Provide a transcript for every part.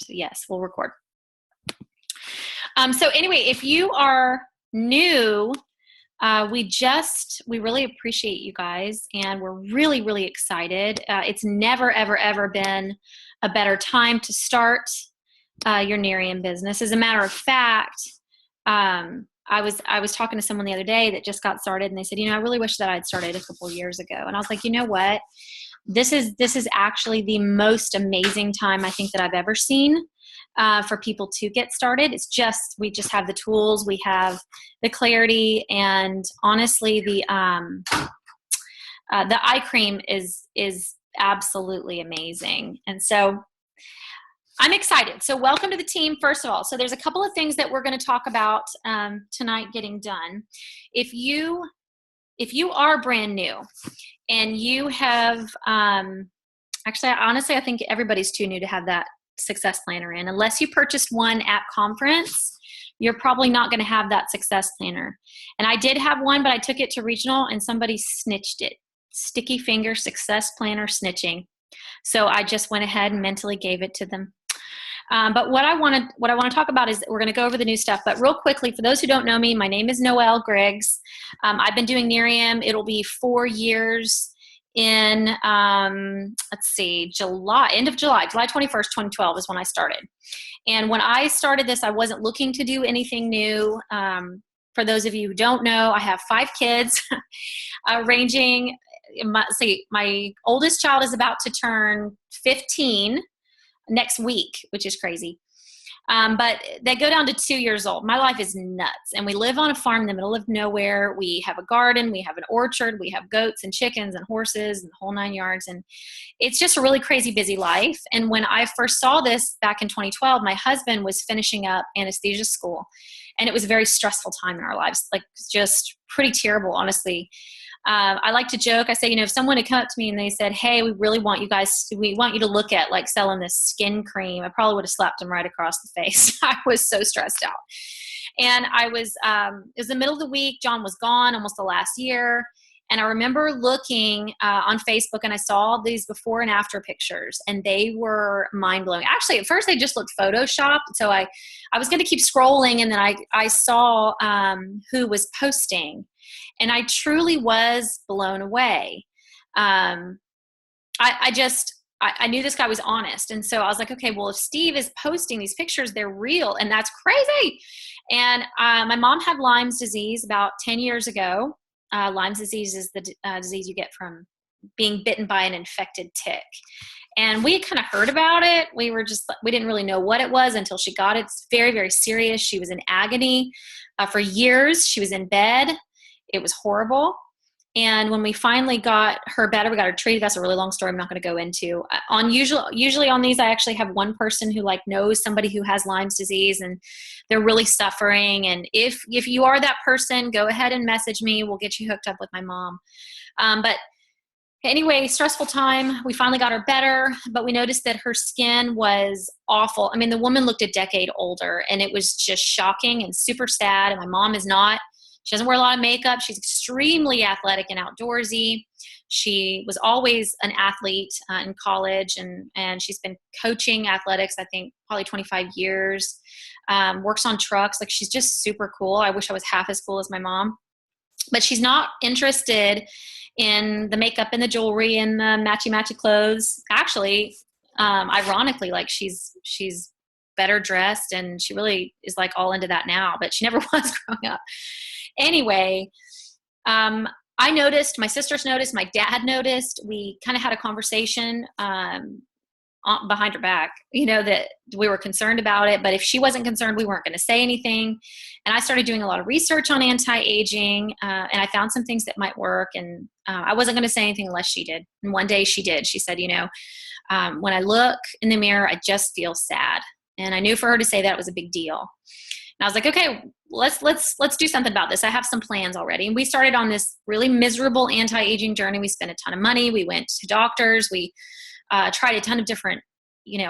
So yes, we'll record. So anyway, if you are new, we really appreciate you guys, and we're really, really excited. It's never, ever, ever been a better time to start your Nerium business. As a matter of fact, I was talking to someone the other day that just got started, and they said, I really wish that I'd started a couple of years ago. And I was like, you know what? This is actually the most amazing time I think that I've ever seen for people to get started. We just have the tools, we have the clarity, and honestly, the eye cream is absolutely amazing. And so I'm excited. So welcome to the team, first of all. So there's a couple of things that we're going to talk about tonight getting done. If you are brand new and you have, actually, honestly, I think everybody's too new to have that success planner in. Unless you purchased one at conference, you're probably not going to have that success planner. And I did have one, but I took it to regional and somebody snitched it. Sticky finger success planner snitching. So I just went ahead and mentally gave it to them. But what I want to talk about is we're going to go over the new stuff. But real quickly, for those who don't know me, my name is Noelle Griggs. I've been doing Nerium. It'll be 4 years in, July 21st, 2012 is when I started. And when I started this, I wasn't looking to do anything new. For those of you who don't know, I have 5 kids, ranging. My oldest child is about to turn 15 next week, which is crazy. But they go down to 2 years old. My life is nuts. And we live on a farm in the middle of nowhere. We have a garden, we have an orchard, we have goats and chickens and horses and the whole 9 yards. And it's just a really crazy busy life. And when I first saw this back in 2012, my husband was finishing up anesthesia school. And it was a very stressful time in our lives, like just pretty terrible, honestly. I like to joke. I say, if someone had come up to me and they said, hey, we want you to look at like selling this skin cream, I probably would have slapped them right across the face. I was so stressed out. And it was the middle of the week. John was gone almost the last year. And I remember looking on Facebook, and I saw these before and after pictures, and they were mind-blowing. Actually, at first they just looked photoshopped. So I was going to keep scrolling, and then I saw who was posting. And I truly was blown away. I knew this guy was honest. And so I was like, okay, well, if Steve is posting these pictures, they're real. And that's crazy. And my mom had Lyme's disease about 10 years ago. Lyme's disease is the disease you get from being bitten by an infected tick. And we had kind of heard about it. We didn't really know what it was until she got it. It's very, very serious. She was in agony for years. She was in bed. It was horrible. And when we finally got her better, we got her treated. That's a really long story I'm not going to go into. Usually on these, I actually have one person who knows somebody who has Lyme's disease and they're really suffering. And if you are that person, go ahead and message me. We'll get you hooked up with my mom. But anyway, stressful time. We finally got her better, but we noticed that her skin was awful. I mean, the woman looked a decade older, and it was just shocking and super sad. And my mom is not. She doesn't wear a lot of makeup. She's extremely athletic and outdoorsy. She was always an athlete in college, and she's been coaching athletics, I think, probably 25 years. Works on trucks. She's just super cool. I wish I was half as cool as my mom. But she's not interested in the makeup and the jewelry and the matchy clothes. Actually, ironically, she's better dressed, and she really is all into that now, but she never was growing up. Anyway, I noticed, my sisters noticed, my dad noticed. We kind of had a conversation behind her back, that we were concerned about it. But if she wasn't concerned, we weren't going to say anything. And I started doing a lot of research on anti-aging, and I found some things that might work. And I wasn't going to say anything unless she did. And one day she did. She said, when I look in the mirror, I just feel sad. And I knew for her to say that was a big deal. And I was like, okay, let's do something about this. I have some plans already. And we started on this really miserable anti-aging journey. We spent a ton of money. We went to doctors. We tried a ton of different,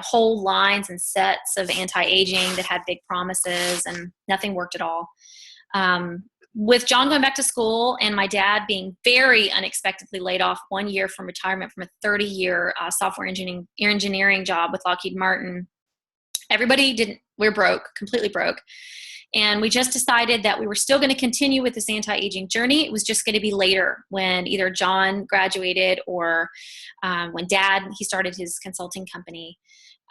whole lines and sets of anti-aging that had big promises, and nothing worked at all. With John going back to school and my dad being very unexpectedly laid off 1 year from retirement from a 30-year software engineering job with Lockheed Martin, we're broke, completely broke. And we just decided that we were still going to continue with this anti-aging journey. It was just going to be later when either John graduated or when he started his consulting company.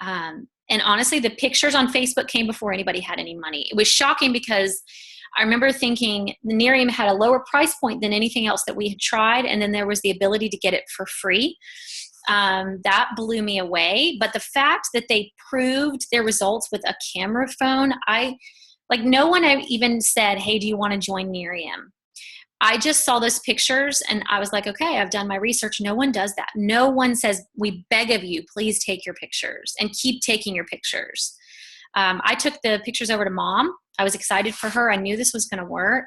And honestly, the pictures on Facebook came before anybody had any money. It was shocking because I remember thinking the Nerium had a lower price point than anything else that we had tried. And then there was the ability to get it for free. That blew me away. But the fact that they proved their results with a camera phone, no one even said, hey, do you want to join Nerium? I just saw those pictures and I was like, okay, I've done my research. No one does that. No one says, we beg of you, please take your pictures and keep taking your pictures. I took the pictures over to Mom. I was excited for her. I knew this was going to work.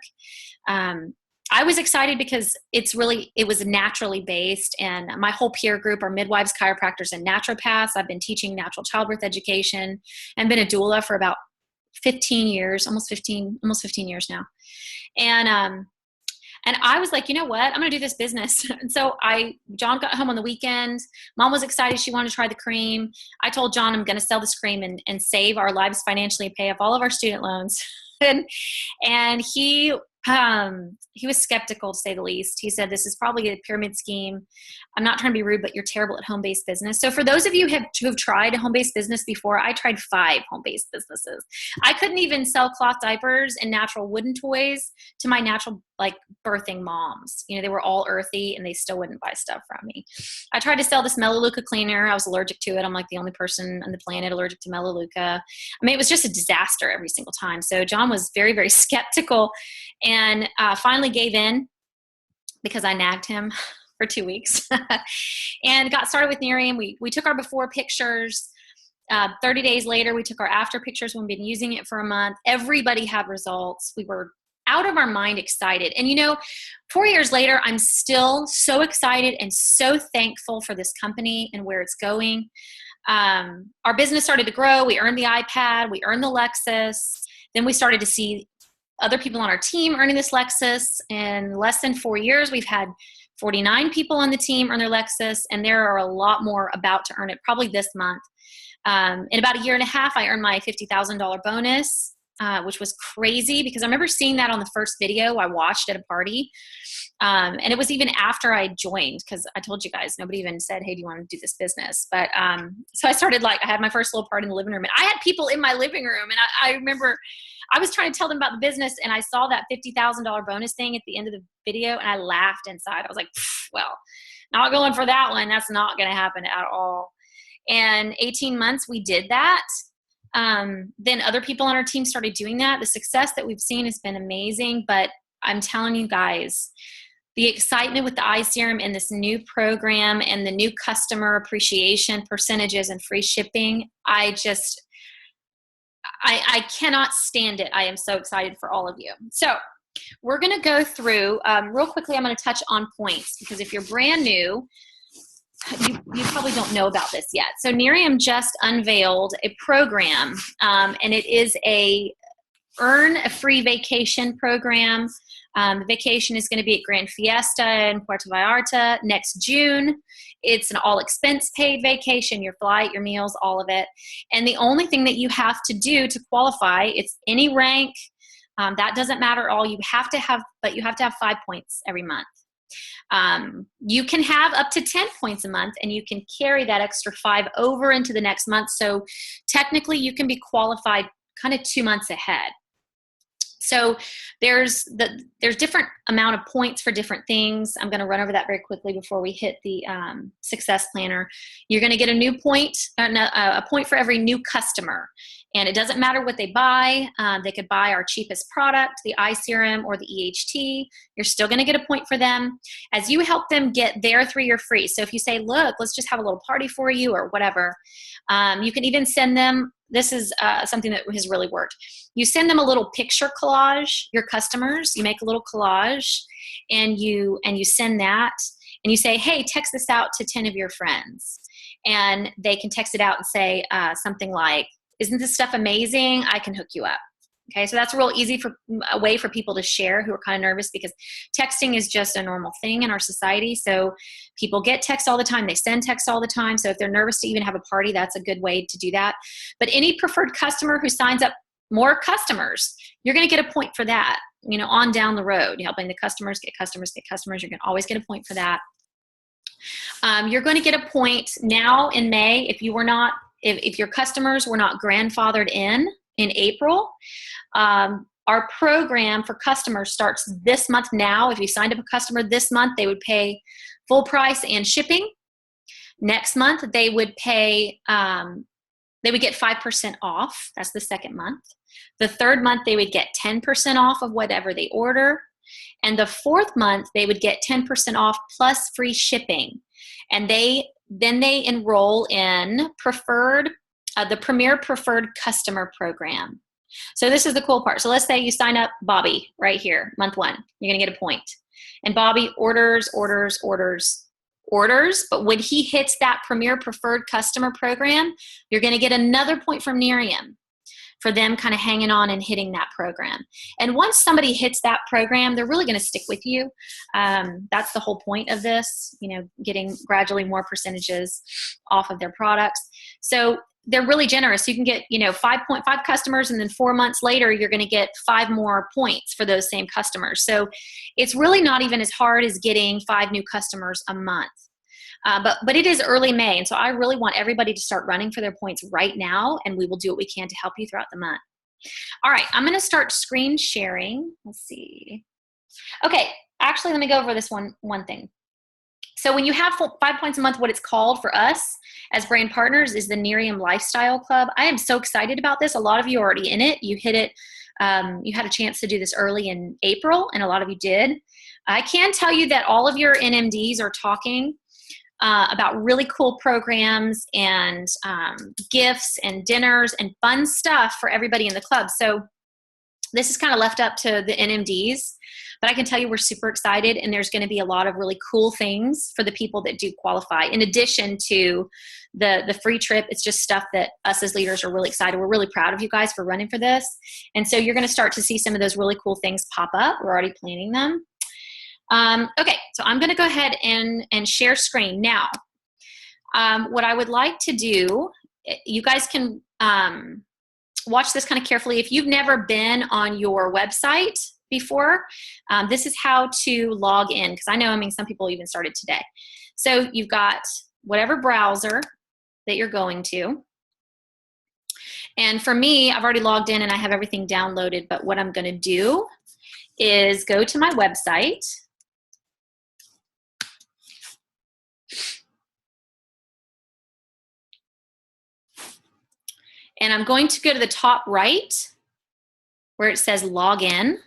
I was excited because it was naturally based, and my whole peer group are midwives, chiropractors, and naturopaths. I've been teaching natural childbirth education and been a doula for about 15 years, almost 15 years now. And I was like, you know what? I'm going to do this business. And so John got home on the weekend. Mom was excited. She wanted to try the cream. I told John, I'm going to sell this cream and save our lives financially and pay off all of our student loans. and he was skeptical, to say the least. He said, this is probably a pyramid scheme. I'm not trying to be rude, but you're terrible at home-based business. So for those of you who've tried a home-based business before, I tried 5 home-based businesses. I couldn't even sell cloth diapers and natural wooden toys to my natural, birthing moms. They were all earthy and they still wouldn't buy stuff from me. I tried to sell this Melaleuca cleaner. I was allergic to it. I'm like the only person on the planet allergic to Melaleuca. It was just a disaster every single time. So John was very, very skeptical and finally gave in because I nagged him for 2 weeks and got started with Nerium. We took our before pictures. 30 days later, we took our after pictures. We've been using it for a month. Everybody had results. We were out of our mind excited. And 4 years later, I'm still so excited and so thankful for this company and where it's going. Our business started to grow. We earned the iPad. We earned the Lexus. Then we started to see other people on our team earning this Lexus. In less than 4 years, we've had 49 people on the team earn their Lexus, and there are a lot more about to earn it probably this month. In about a year and a half, I earned my $50,000 bonus, which was crazy because I remember seeing that on the first video I watched at a party. And it was even after I joined, because I told you guys, nobody even said, hey, do you want to do this business? But so I started, I had my first little party in the living room, and I had people in my living room. And I remember I was trying to tell them about the business, and I saw that $50,000 bonus thing at the end of the video, and I laughed inside. I was like, well, not going for that one. That's not going to happen at all. And 18 months, we did that. Then other people on our team started doing that. The success that we've seen has been amazing, but I'm telling you guys, the excitement with the eye serum and this new program and the new customer appreciation percentages and free shipping, I cannot stand it. I am so excited for all of you. So we're going to go through real quickly. I'm going to touch on points because if you're brand new, you probably don't know about this yet. So Nerium just unveiled a program, and it is a earn a free vacation program. The vacation is going to be at Grand Fiesta in Puerto Vallarta next June. It's an all expense paid vacation, your flight, your meals, all of it. And the only thing that you have to do to qualify, it's any rank. That doesn't matter at all. You have to have 5 points every month. You can have up to 10 points a month, and you can carry that extra 5 over into the next month. So technically you can be qualified kind of 2 months ahead. So there's different amount of points for different things. I'm going to run over that very quickly before we hit the success planner. You're going to get a new point, a point for every new customer. And it doesn't matter what they buy. They could buy our cheapest product, the eye serum or the EHT. You're still going to get a point for them as you help them get their 3-year free. So if you say, look, let's just have a little party for you or whatever, you can even send them. This is something that has really worked. You send them a little picture collage, your customers. You make a little collage and you send that and you say, hey, text this out to 10 of your friends. And they can text it out and say something like, isn't this stuff amazing? I can hook you up. Okay, so that's a real easy a way for people to share who are kind of nervous, because texting is just a normal thing in our society. So people get text all the time. They send text all the time. So if they're nervous to even have a party, that's a good way to do that. But any preferred customer who signs up more customers, you're going to get a point for that, you know, on down the road, helping the customers get customers get customers. You're going to always get a point for that. You're going to get a point now in May if you were not, if your customers were not grandfathered in April. Our program for customers starts this month now. If you signed up a customer this month, they would pay full price and shipping. Next month, they would pay, they would get 5% off. That's the second month. The third month, they would get 10% off of whatever they order. And the fourth month, they would get 10% off plus free shipping. And then they enroll in preferred, the Premier Preferred Customer Program. So this is the cool part. So let's say you sign up Bobby right here, month one. You're going to get a point. And Bobby orders. But when he hits that Premier Preferred Customer Program, you're going to get another point from Nerium for them kind of hanging on and hitting that program. And once somebody hits that program, they're really going to stick with you. That's the whole point of this, you know, getting gradually more percentages off of their products. So they're really generous. You can get, you know, 5.5 customers, and then 4 months later, you're going to get 5 more points for those same customers. So it's really not even as hard as getting 5 new customers a month. But it is early May, and so I really want everybody to start running for their points right now, and we will do what we can to help you throughout the month. All right, I'm going to start screen sharing. Let's see. Okay, actually, let me go over this one thing. So when you have 5 points a month, what it's called for us as brand partners is the Nerium Lifestyle Club. I am so excited about this. A lot of you are already in it. You hit it. You had a chance to do this early in April, and a lot of you did. I can tell you that all of your NMDs are talking about really cool programs and gifts and dinners and fun stuff for everybody in the club. So this is kind of left up to the NMDs, but I can tell you we're super excited, and there's going to be a lot of really cool things for the people that do qualify. In addition to the free trip, it's just stuff that us as leaders are really excited. We're really proud of you guys for running for this. And so you're going to start to see some of those really cool things pop up. We're already planning them. Okay, so I'm going to go ahead and share screen. Now, what I would like to do, you guys can watch this kind of carefully. If you've never been on your website before, this is how to log in, because I mean, some people even started today. So you've got whatever browser that you're going to. And for me, I've already logged in and I have everything downloaded, but what I'm going to do is go to my website. And I'm going to go to the top right where it says log in.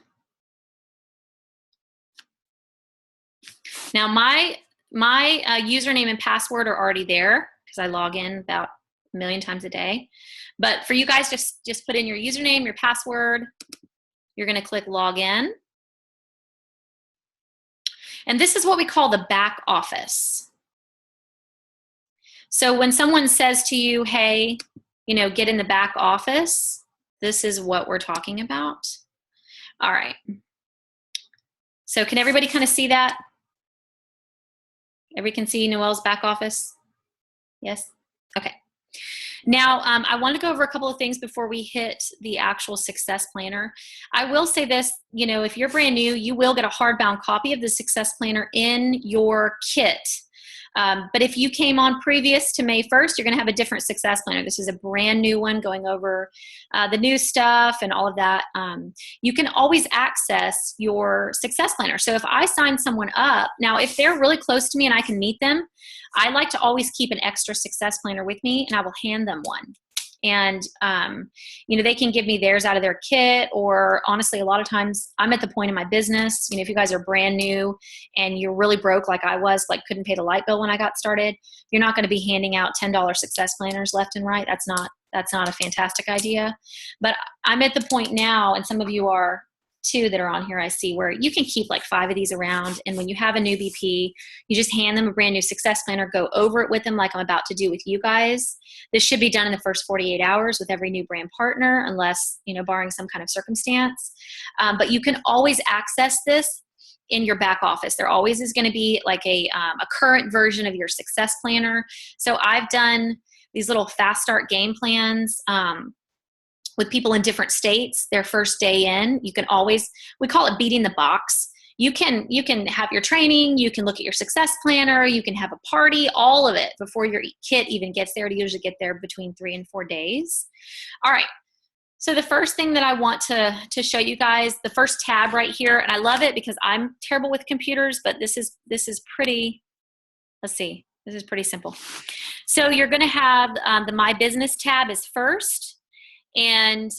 Now my username and password are already there because I log in about 1 million times a day. But for you guys, just put in your username, your password. You're going to click log in. And this is what we call the back office. So when someone says to you, hey, you know, get in the back office, this is what we're talking about. All right. So can everybody kind of see that? Everybody can see Noelle's back office? Yes? Okay. Now, I want to go over a couple of things before we hit the actual success planner. I will say this, you know, if you're brand new, you will get a hardbound copy of the success planner in your kit. But if you came on previous to May 1st, you're going to have a different success planner. This is a brand new one going over the new stuff and all of that. You can always access your success planner. So if I sign someone up, now if they're really close to me and I can meet them, I like to always keep an extra success planner with me, and I will hand them one. And, you know, they can give me theirs out of their kit, or honestly, a lot of times I'm at the point in my business, you know, if you guys are brand new and you're really broke like I was, like couldn't pay the light bill when I got started, you're not going to be handing out $10 success planners left and right. That's not a fantastic idea. But I'm at the point now, and some of you are two that are on here I see where you can keep like 5 of these around. And when you have a new BP, you just hand them a brand new success planner, go over it with them like I'm about to do with you guys. This should be done in the first 48 hours with every new brand partner, unless, barring some kind of circumstance. But you can always access this in your back office. There always is going to be like a current version of your success planner. So I've done these little fast start game plans with people in different states, their first day in. You can always, we call it beating the box. You can have your training, you can look at your success planner, you can have a party, all of it before your kit even gets there. To usually get there between 3 and 4 days. All right. So the first thing that I want to show you guys, the first tab right here, and I love it because I'm terrible with computers, but this is pretty, let's see, this is pretty simple. So you're going to have the My Business tab is first. And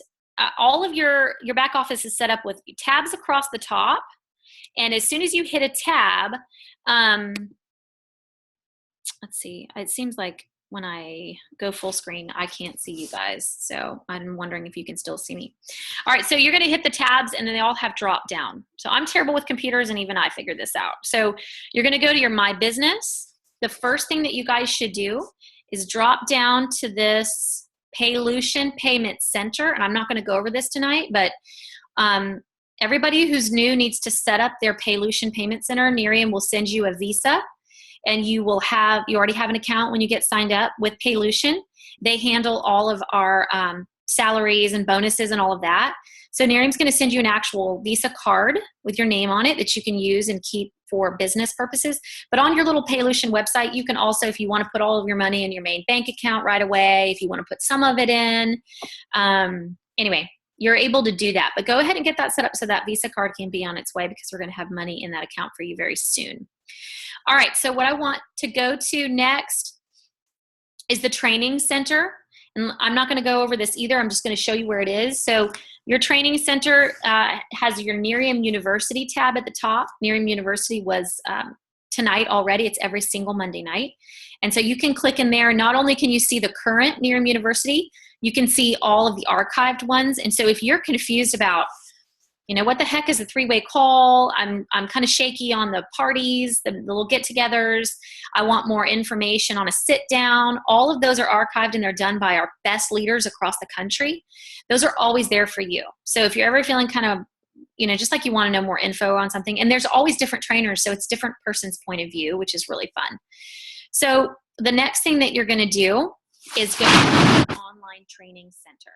all of your back office is set up with tabs across the top. And as soon as you hit a tab, let's see, it seems like when I go full screen, I can't see you guys. So I'm wondering if you can still see me. All right, so you're gonna hit the tabs and then they all have drop down. So I'm terrible with computers and even I figured this out. So you're gonna go to your My Business. The first thing that you guys should do is drop down to this Paylution Payment Center, and I'm not going to go over this tonight, but everybody who's new needs to set up their Paylution Payment Center. Nerium will send you a Visa, and you already have an account when you get signed up with Paylution. They handle all of our salaries and bonuses and all of that. So Nerium's going to send you an actual Visa card with your name on it that you can use and keep for business purposes. But on your little Paylution website, you can also, if you want to put all of your money in your main bank account right away, if you want to put some of it in, anyway, you're able to do that. But go ahead and get that set up so that Visa card can be on its way, because we're going to have money in that account for you very soon. All right, so what I want to go to next is the training center. And I'm not going to go over this either. I'm just going to show you where it is. So your training center has your Nerium University tab at the top. Nerium University was tonight already. It's every single Monday night. And so you can click in there. Not only can you see the current Nerium University, you can see all of the archived ones. And so if you're confused about, what the heck is a 3-way call? I'm kind of shaky on the parties, the little get-togethers. I want more information on a sit-down. All of those are archived and they're done by our best leaders across the country. Those are always there for you. So if you're ever feeling kind of, just like you want to know more info on something, and there's always different trainers, so it's different person's point of view, which is really fun. So the next thing that you're going to do is go to the online training center.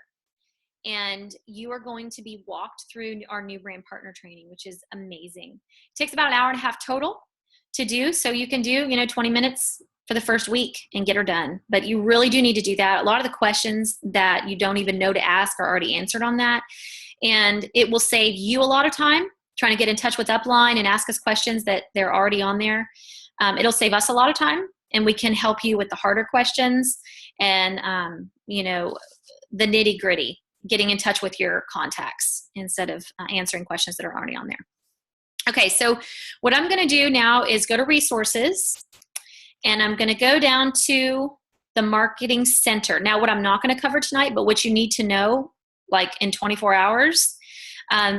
And you are going to be walked through our new brand partner training, which is amazing. It takes about an hour and a half total to do. So you can do, 20 minutes for the first week and get her done. But you really do need to do that. A lot of the questions that you don't even know to ask are already answered on that. And it will save you a lot of time trying to get in touch with Upline and ask us questions that they're already on there. It'll save us a lot of time, and we can help you with the harder questions and, the nitty gritty, getting in touch with your contacts instead of answering questions that are already on there. Okay, so what I'm going to do now is go to resources, and I'm going to go down to the marketing center. Now, what I'm not going to cover tonight, but what you need to know, like in 24 hours,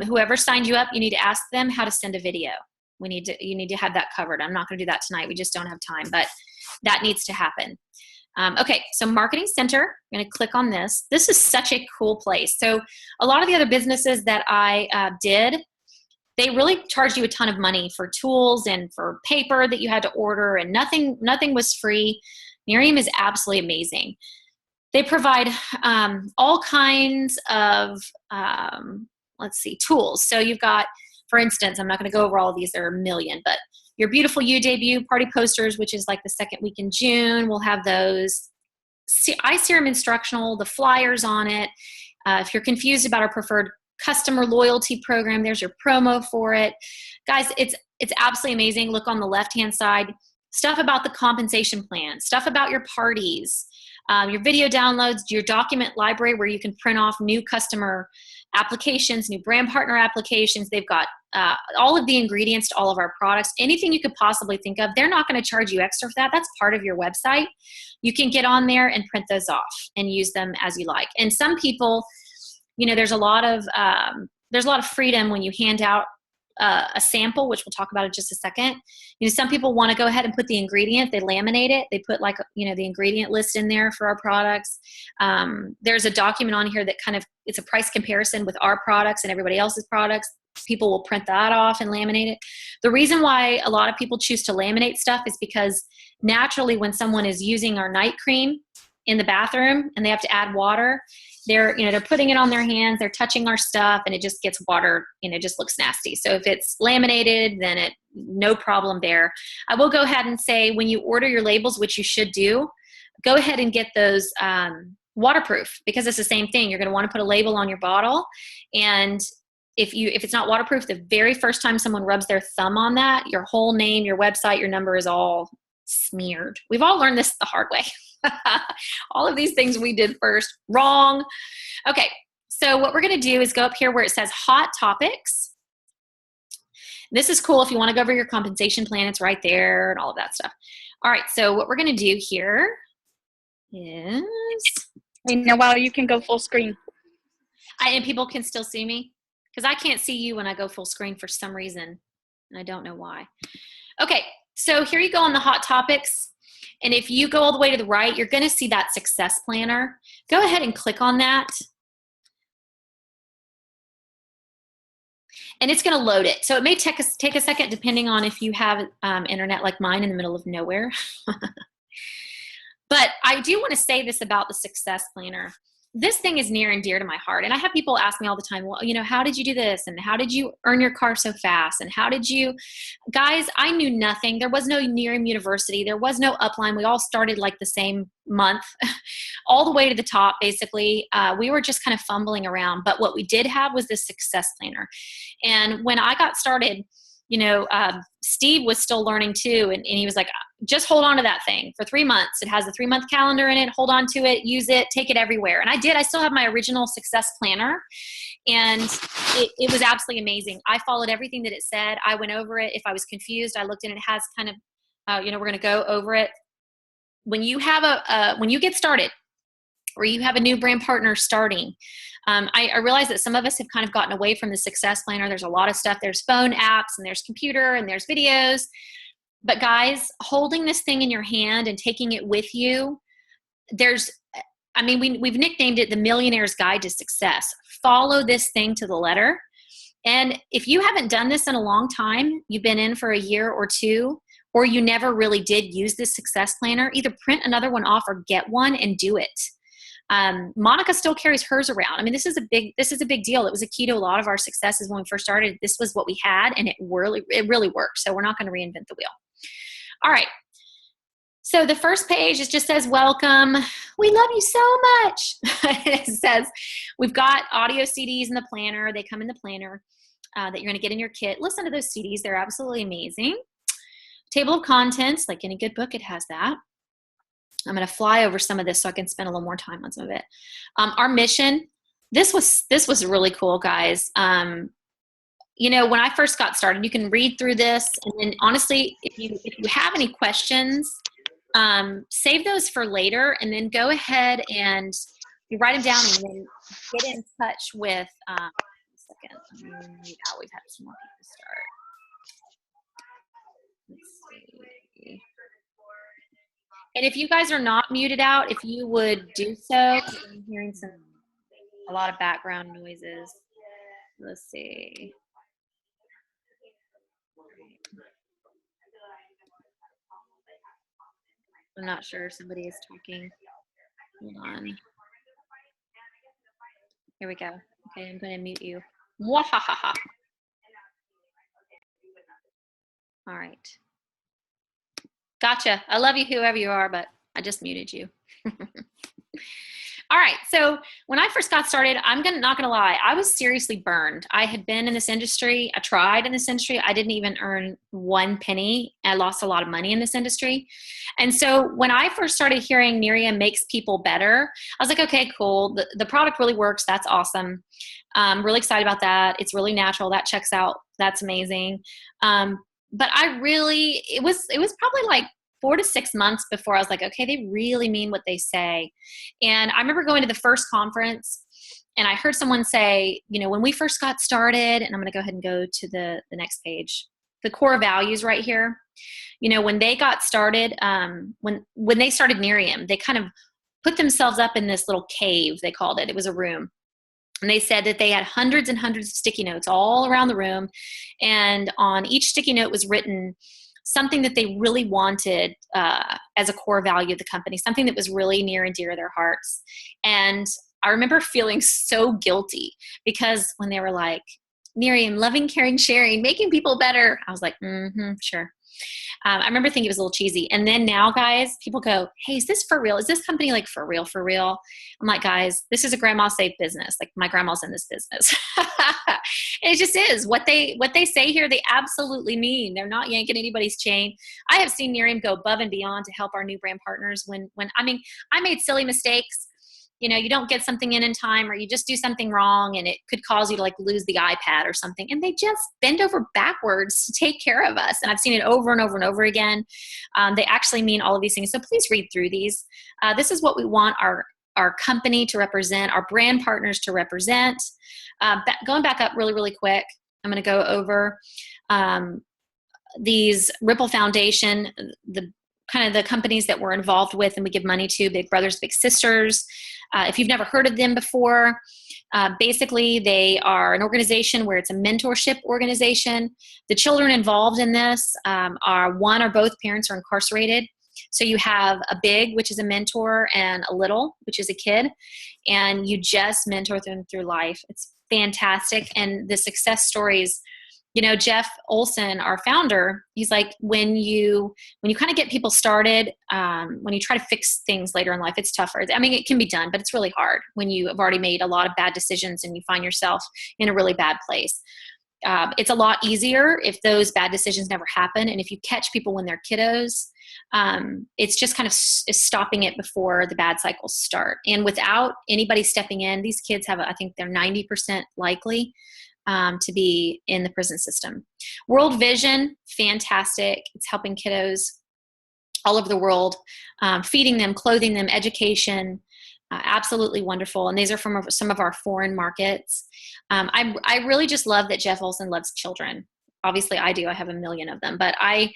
whoever signed you up, you need to ask them how to send a video. You need to have that covered. I'm not going to do that tonight. We just don't have time, but that needs to happen. Okay, so Marketing Center, I'm going to click on this. This is such a cool place. So a lot of the other businesses that I did, they really charged you a ton of money for tools and for paper that you had to order, and nothing was free. Nerium is absolutely amazing. They provide all kinds of, tools. So you've got, for instance, I'm not going to go over all of these, there are a million, but your Beautiful You debut party posters, which is like the second week in June, we'll have those. iSerum instructional, the flyers on it. If you're confused about our preferred customer loyalty program, there's your promo for it. Guys, it's absolutely amazing. Look on the left-hand side. Stuff about the compensation plan, stuff about your parties, your video downloads, your document library where you can print off new customer applications, new brand partner applications. They've got all of the ingredients to all of our products, anything you could possibly think of. They're not going to charge you extra for that. That's part of your website. You can get on there and print those off and use them as you like. And some people, there's a lot of there's a lot of freedom when you hand out a sample, which we'll talk about in just a second. Some people want to go ahead and put the ingredient, they laminate it, they put the ingredient list in there for our products. There's a document on here that it's a price comparison with our products and everybody else's products. People will print that off and laminate it. The reason why a lot of people choose to laminate stuff is because naturally when someone is using our night cream in the bathroom and they have to add water, they're putting it on their hands, they're touching our stuff, and it just gets water, it just looks nasty. So if it's laminated, then no problem there. I will go ahead and say when you order your labels, which you should do, go ahead and get those waterproof, because it's the same thing. You're going to want to put a label on your bottle, and if it's not waterproof, the very first time someone rubs their thumb on that, your whole name, your website, your number is all smeared. We've all learned this the hard way. All of these things we did first, wrong. Okay, so what we're going to do is go up here where it says Hot Topics. This is cool if you want to go over your compensation plan. It's right there and all of that stuff. All right, so what we're going to do here is... Hey, Noelle, you can go full screen. And people can still see me? Because I can't see you when I go full screen for some reason, and I don't know why. Okay, so here you go on the Hot Topics. And if you go all the way to the right, you're going to see that Success Planner. Go ahead and click on that. And it's going to load it. So it may take a second depending on if you have internet like mine in the middle of nowhere. But I do want to say this about the Success Planner. This thing is near and dear to my heart. And I have people ask me all the time, well, how did you do this? And how did you earn your car so fast? And how did you, guys, I knew nothing. There was no Nerium University. There was no upline. We all started like the same month, all the way to the top, basically. We were just kind of fumbling around. But what we did have was this Success Planner. And when I got started, Steve was still learning too. And he was like, just hold on to that thing for 3 months. It has a 3-month calendar in it. Hold on to it, use it, take it everywhere. And I did. I still have my original Success Planner. And it was absolutely amazing. I followed everything that it said. I went over it. If I was confused, I looked and it has kind of, we're going to go over it. When you have when you get started, or you have a new brand partner starting, I realize that some of us have kind of gotten away from the Success Planner. There's a lot of stuff. There's phone apps, and there's computer, and there's videos. But guys, holding this thing in your hand and taking it with you, we've nicknamed it the Millionaire's Guide to Success. Follow this thing to the letter. And if you haven't done this in a long time, you've been in for a year or two, or you never really did use this Success Planner, either print another one off or get one and do it. Monica still carries hers around. This is a big deal. It was a key to a lot of our successes when we first started. This was what we had, and it really worked. So we're not going to reinvent the wheel. All right. So the first page, it just says, welcome. We love you so much. It says, we've got audio CDs in the planner. They come in the planner that you're going to get in your kit. Listen to those CDs. They're absolutely amazing. Table of contents, like any good book, it has that. I'm going to fly over some of this so I can spend a little more time on some of it. Our mission, this was really cool, guys. When I first got started, you can read through this, and then honestly, if you have any questions, save those for later, and then go ahead and you write them down, and then get in touch with. A second, we've had some more people start. Let's see. And if you guys are not muted out, if you would do so, I'm hearing a lot of background noises. Let's see. I'm not sure. Somebody is talking. Hold on. Here we go. Okay, I'm going to mute you. Mwahaha. All right. Gotcha. I love you, whoever you are, but I just muted you. All right. So when I first got started, not gonna lie, I was seriously burned. I had been in this industry. I tried in this industry. I didn't even earn 1 penny. I lost a lot of money in this industry. And so when I first started hearing Nerium makes people better, I was like, okay, cool. The product really works. That's awesome. I'm really excited about that. It's really natural. That checks out. That's amazing. But it was probably like 4 to 6 months before I was like, okay, they really mean what they say. And I remember going to the first conference, And I heard someone say, when we first got started, and I'm going to go ahead and go to the next page, the core values right here. When they got started, when they started Nerium, they kind of put themselves up in this little cave, they called it. It was a room. And they said that they had hundreds and hundreds of sticky notes all around the room. And on each sticky note was written something that they really wanted as a core value of the company, something that was really near and dear to their hearts. And I remember feeling so guilty because when they were like, Nerium, loving, caring, sharing, making people better, I was like, sure. I remember thinking it was a little cheesy. And then now, guys, people go, hey, is this for real? Is this company like for real, for real? I'm like, guys, this is a grandma safe business. Like my grandma's in this business. It just is. What they say here, they absolutely mean. They're not yanking anybody's chain. I have seen Nerium go above and beyond to help our new brand partners when I made silly mistakes. You don't get something in time, or you just do something wrong and it could cause you to like lose the iPad or something. And they just bend over backwards to take care of us. And I've seen it over and over and over again. They actually mean all of these things. So please read through these. This is what we want our company to represent, our brand partners to represent. Going back up really, really quick, I'm going to go over these Ripple Foundation, the kind of the companies that we're involved with and we give money to, Big Brothers, Big Sisters. If you've never heard of them before, basically they are an organization where it's a mentorship organization. The children involved in this are one or both parents are incarcerated. So you have a big, which is a mentor, and a little, which is a kid, and you just mentor them through life. It's fantastic. And the success stories, Jeff Olson, our founder, he's like, when you kind of get people started, when you try to fix things later in life, it's tougher. I mean, it can be done, but it's really hard when you have already made a lot of bad decisions and you find yourself in a really bad place. It's a lot easier if those bad decisions never happen. And if you catch people when they're kiddos, it's just kind of stopping it before the bad cycles start. And without anybody stepping in, these kids have, I think they're 90% likely to be in the prison system. World Vision, fantastic. It's helping kiddos all over the world, feeding them, clothing them, education, absolutely wonderful. And these are from some of our foreign markets. I really just love that Jeff Olson loves children. Obviously I do. I have a million of them, but I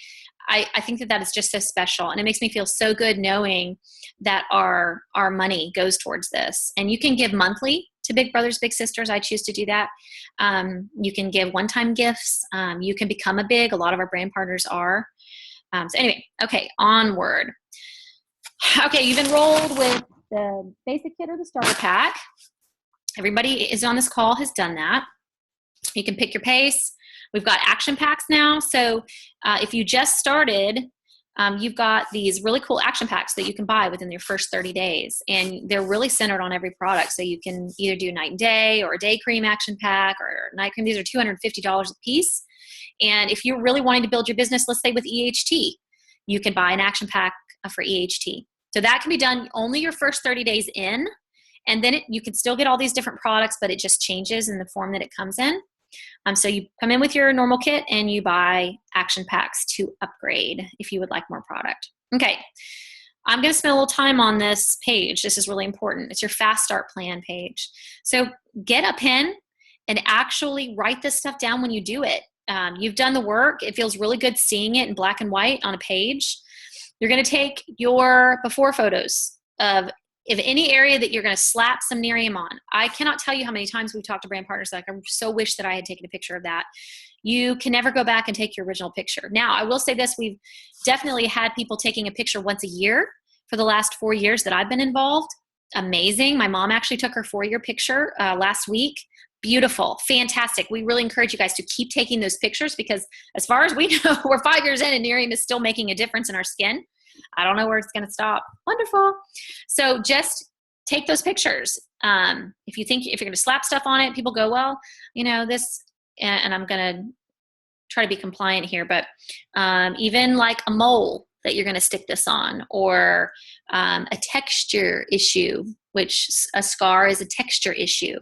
think that is just so special. And it makes me feel so good knowing that our money goes towards this. And you can give monthly to Big Brothers, Big Sisters. I choose to do that. You can give one-time gifts. You can become a big. A lot of our brand partners are. So anyway, okay, onward. Okay, you've enrolled with the basic kit or the starter pack. Everybody is on this call has done that. You can pick your pace. We've got action packs now. So if you just started, you've got these really cool action packs that you can buy within your first 30 days. And they're really centered on every product. So you can either do night and day or a day cream action pack or night cream. These are $250 a piece. And if you're really wanting to build your business, let's say with EHT, you can buy an action pack for EHT. So that can be done only your first 30 days in. And then you can still get all these different products, but it just changes in the form that it comes in. So you come in with your normal kit and you buy action packs to upgrade if you would like more product. Okay, I'm going to spend a little time on this page. This is really important. It's your fast start plan page. So get a pen and actually write this stuff down when you do it. You've done the work. It feels really good seeing it in black and white on a page. You're going to take your before photos of if any area that you're going to slap some Nerium on. I cannot tell you how many times we've talked to brand partners like, I so wish that I had taken a picture of that. You can never go back and take your original picture. Now, I will say this, we've definitely had people taking a picture once a year for the last 4 years that I've been involved. Amazing. My mom actually took her 4-year picture last week. Beautiful. Fantastic. We really encourage you guys to keep taking those pictures because as far as we know, we're 5 years in and Nerium is still making a difference in our skin. I don't know where it's going to stop. Wonderful. So just take those pictures. If you're going to slap stuff on it, people go, well, this, and I'm going to try to be compliant here, but even like a mole that you're going to stick this on, or a texture issue, which a scar is a texture issue.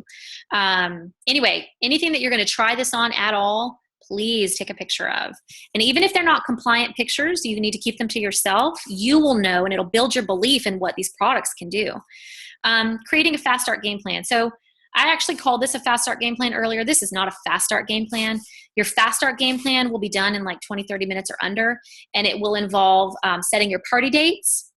Anyway, anything that you're going to try this on at all, please take a picture of. And even if they're not compliant pictures, you need to keep them to yourself. You will know, and it'll build your belief in what these products can do. Creating a fast start game plan. So I actually called this a fast start game plan earlier. This is not a fast start game plan. Your fast start game plan will be done in like 20, 30 minutes or under, and it will involve setting your party dates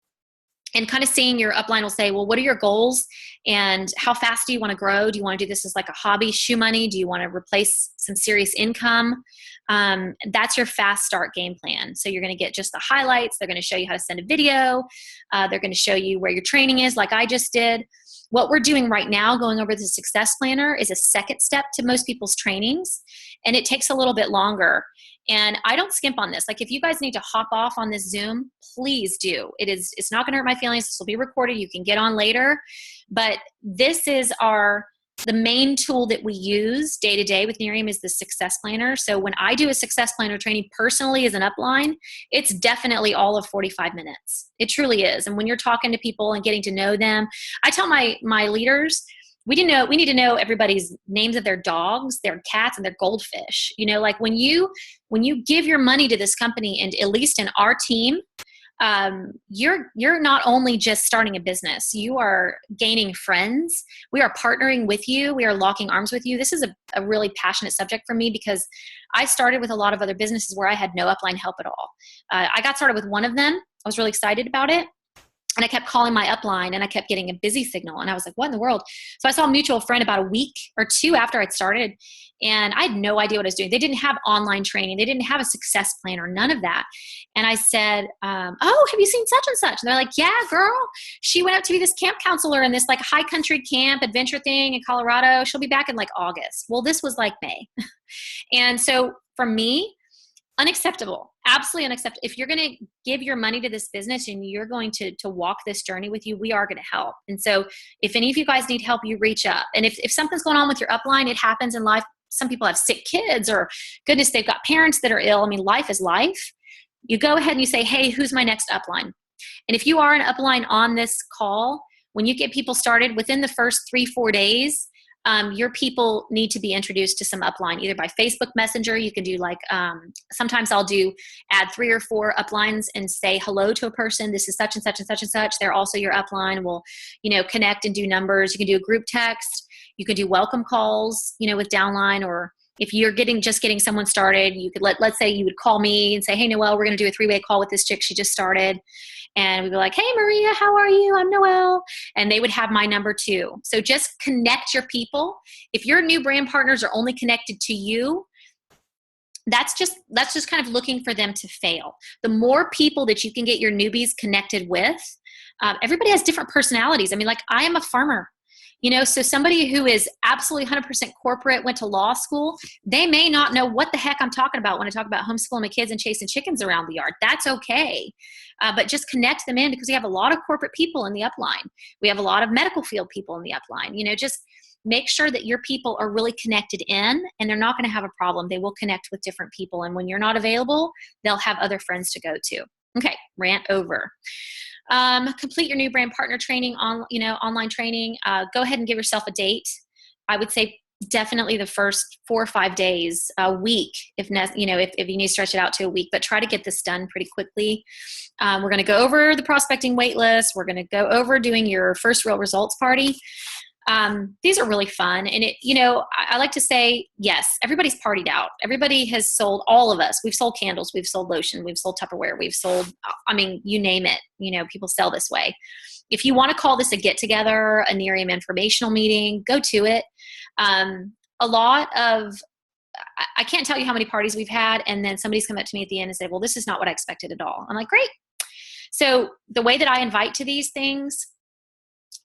and kind of seeing your upline will say, well, what are your goals and how fast do you want to grow? Do you want to do this as like a hobby, shoe money? Do you want to replace some serious income? That's your fast start game plan. So you're going to get just the highlights. They're going to show you how to send a video. They're going to show you where your training is, like I just did. What we're doing right now, going over the success planner, is a second step to most people's trainings, and it takes a little bit longer. And I don't skimp on this. Like if you guys need to hop off on this Zoom, please do. It's not going to hurt my feelings. This will be recorded. You can get on later. But this is the main tool that we use day to day with Nerium is the success planner. So when I do a success planner training personally as an upline, it's definitely all of 45 minutes. It truly is. And when you're talking to people and getting to know them, I tell my leaders, we need to know everybody's names of their dogs, their cats, and their goldfish. You know, like when you give your money to this company, and at least in our team, you're not only just starting a business, you are gaining friends. We are partnering with you. We are locking arms with you. This is a really passionate subject for me because I started with a lot of other businesses where I had no upline help at all. I got started with one of them. I was really excited about it. And I kept calling my upline and I kept getting a busy signal. And I was like, what in the world? So I saw a mutual friend about a week or two after I'd started, and I had no idea what I was doing. They didn't have online training. They didn't have a success plan or none of that. And I said, oh, have you seen such and such? And they're like, yeah, girl, she went out to be this camp counselor in this like high country camp adventure thing in Colorado. She'll be back in like August. Well, this was like May. And so for me, unacceptable. Absolutely unacceptable. If you're going to give your money to this business and you're going to walk this journey with you, we are going to help. And so if any of you guys need help, you reach up. And if something's going on with your upline, it happens in life. Some people have sick kids, or goodness, they've got parents that are ill. I mean, life is life. You go ahead and you say, hey, who's my next upline? And if you are an upline on this call, when you get people started within the first 3-4 days, your people need to be introduced to some upline, either by Facebook Messenger. You can do like, sometimes I'll add 3 or 4 uplines and say hello to a person. This is such and such and such and such. They're also your upline. We'll, connect and do numbers. You can do a group text. You can do welcome calls, with downline, or if you're just getting someone started, you could let's say you would call me and say, hey, Noelle, we're going to do a 3-way call with this chick. She just started. And we'd be like, hey, Maria, how are you? I'm Noelle. And they would have my number too. So just connect your people. If your new brand partners are only connected to you, that's just kind of looking for them to fail. The more people that you can get your newbies connected with, everybody has different personalities. I mean, like I am a farmer. So somebody who is absolutely 100% corporate, went to law school, they may not know what the heck I'm talking about when I talk about homeschooling my kids and chasing chickens around the yard. That's okay. But just connect them in, because we have a lot of corporate people in the upline. We have a lot of medical field people in the upline. Just make sure that your people are really connected in, and they're not going to have a problem. They will connect with different people. And when you're not available, they'll have other friends to go to. Okay, rant over. Complete your new brand partner training on, online training. Go ahead and give yourself a date. I would say definitely the first 4 or 5 days, a week, if you need to stretch it out to a week, but try to get this done pretty quickly. We're going to go over the prospecting wait list. We're going to go over doing your first real results party. These are really fun. And I like to say, yes, everybody's partied out. Everybody has sold, all of us. We've sold candles. We've sold lotion. We've sold Tupperware. We've sold, you name it, people sell this way. If you want to call this a get together, a Nerium informational meeting, go to it. I can't tell you how many parties we've had. And then somebody's come up to me at the end and said, well, this is not what I expected at all. I'm like, great. So the way that I invite to these things,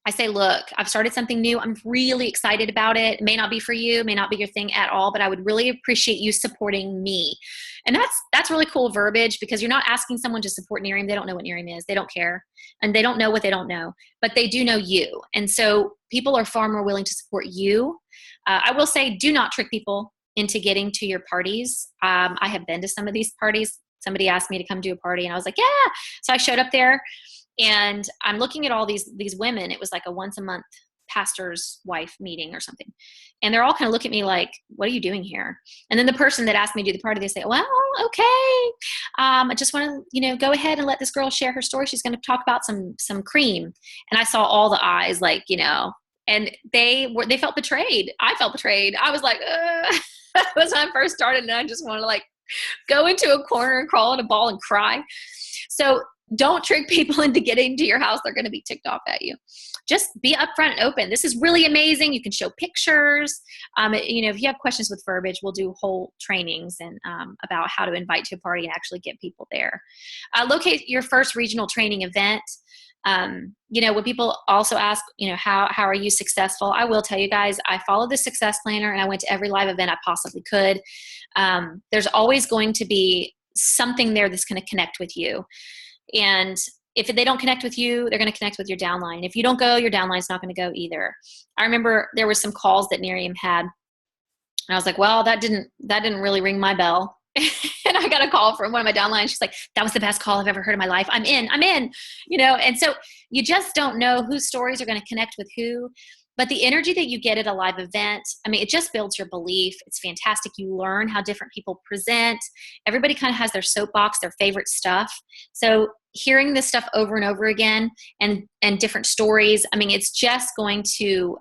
I say, look, I've started something new. I'm really excited about it. It may not be for you, may not be your thing at all, but I would really appreciate you supporting me. And that's really cool verbiage, because you're not asking someone to support Nerium. They don't know what Nerium is. They don't care. And they don't know what they don't know, but they do know you. And so people are far more willing to support you. I will say, do not trick people into getting to your parties. I have been to some of these parties. Somebody asked me to come to a party and I was like, yeah. So I showed up there. And I'm looking at all these women. It was like a once a month pastor's wife meeting or something. And they're all kind of looking at me like, what are you doing here? And then the person that asked me to do the party, they say, well, okay. I just want to, go ahead and let this girl share her story. She's going to talk about some cream. And I saw all the eyes like, And they felt betrayed. I felt betrayed. I was like, that was when I first started, and I just want to like go into a corner and crawl in a ball and cry. So don't trick people into getting to your house. They're going to be ticked off at you. Just be upfront and open. This is really amazing. You can show pictures. If you have questions with verbiage, we'll do whole trainings and about how to invite to a party and actually get people there. Locate your first regional training event. When people also ask, how are you successful? I will tell you guys, I followed the success planner and I went to every live event I possibly could. There's always going to be something there that's going to connect with you. And if they don't connect with you, they're going to connect with your downline. If you don't go, your downline's not going to go either. I remember there was some calls that Nerium had, and I was like, well, that didn't really ring my bell. And I got a call from one of my downlines. She's like, that was the best call I've ever heard in my life. I'm in, and so you just don't know whose stories are going to connect with who. But the energy that you get at a live event, it just builds your belief. It's fantastic. You learn how different people present. Everybody kind of has their soapbox, their favorite stuff. So hearing this stuff over and over again and different stories, it's just going to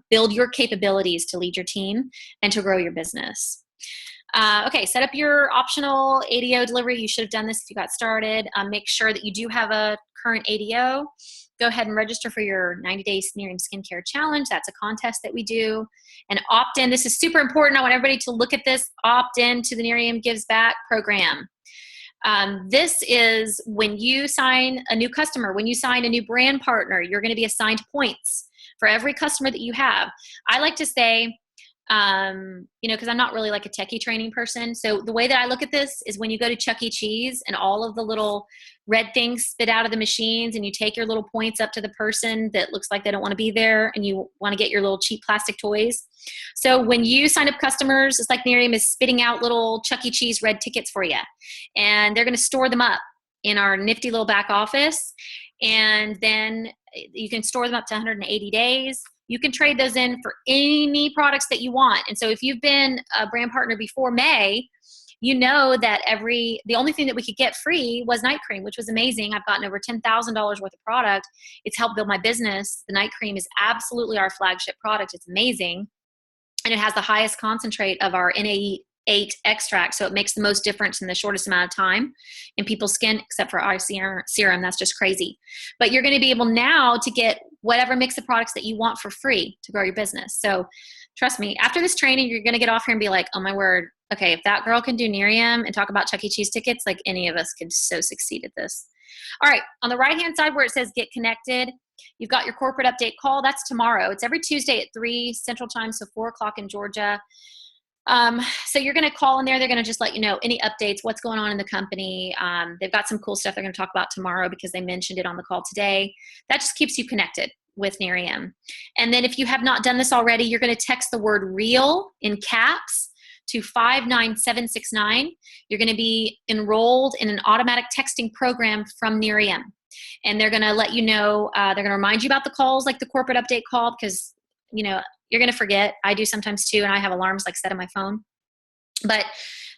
build your capabilities to lead your team and to grow your business. Okay, set up your optional ADO delivery. You should have done this if you got started. Make sure that you do have a current ADO. Go ahead and register for your 90-day Nerium Skincare Challenge. That's a contest that we do. And opt in. This is super important. I want everybody to look at this. Opt in to the Nerium Gives Back program. This is when you sign a new customer, when you sign a new brand partner, you're going to be assigned points for every customer that you have. I like to say, because I'm not really like a techie training person. So the way that I look at this is when you go to Chuck E. Cheese and all of the little red things spit out of the machines and you take your little points up to the person that looks like they don't want to be there and you want to get your little cheap plastic toys. So when you sign up customers, it's like Nerium is spitting out little Chuck E. Cheese red tickets for you. And they're going to store them up in our nifty little back office. And then you can store them up to 180 days. You can trade those in for any products that you want. And so if you've been a brand partner before May, you know that the only thing that we could get free was night cream, which was amazing. I've gotten over $10,000 worth of product. It's helped build my business. The night cream is absolutely our flagship product. It's amazing. And it has the highest concentrate of our NA8 extract. So it makes the most difference in the shortest amount of time in people's skin, except for our serum. That's just crazy. But you're going to be able now to get whatever mix of products that you want for free to grow your business. So trust me, after this training, you're going to get off here and be like, oh my word, okay, if that girl can do Nerium and talk about Chuck E. Cheese tickets, like any of us could so succeed at this. All right, on the right-hand side where it says get connected, you've got your corporate update call. That's tomorrow. It's every Tuesday at 3 Central Time, so 4 o'clock in Georgia. So you're going to call in there. They're going to just let you know any updates, what's going on in the company. They've got some cool stuff they're going to talk about tomorrow because they mentioned it on the call today. That just keeps you connected with Nerium. And then if you have not done this already, you're going to text the word REAL in caps to 59769. You're going to be enrolled in an automatic texting program from Nerium. And they're going to let you know, they're going to remind you about the calls, like the corporate update call, because, you're going to forget. I do sometimes too, and I have alarms like set on my phone. But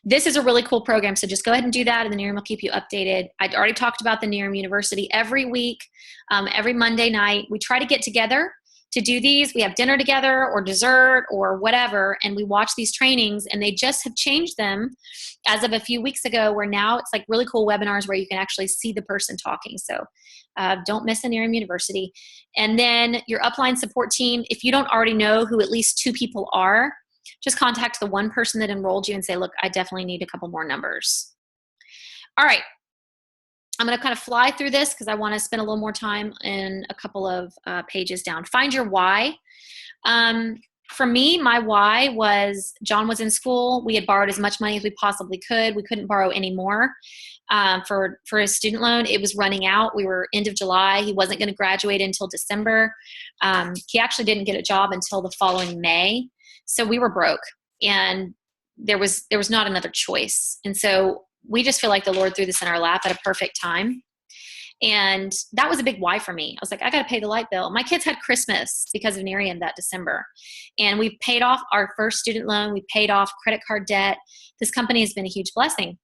this is a really cool program, so just go ahead and do that, and the Nerium will keep you updated. I'd already talked about the Nerium University. Every week, every Monday night, we try to get together to do these. We have dinner together or dessert or whatever, and we watch these trainings, and they just have changed them as of a few weeks ago, where now it's like really cool webinars where you can actually see the person talking. So don't miss the Nerium University. And then your upline support team, if you don't already know who at least 2 people are, just contact the one person that enrolled you and say, look, I definitely need a couple more numbers. All right. I'm going to kind of fly through this because I want to spend a little more time in a couple of pages down. Find your why. For me, my why was John was in school. We had borrowed as much money as we possibly could. We couldn't borrow any more for his student loan. It was running out. We were end of July. He wasn't going to graduate until December. He actually didn't get a job until the following May. So we were broke, and there was not another choice. And so we just feel like the Lord threw this in our lap at a perfect time. And that was a big why for me. I was like, I got to pay the light bill. My kids had Christmas because of Nerium that December. And we paid off our first student loan. We paid off credit card debt. This company has been a huge blessing.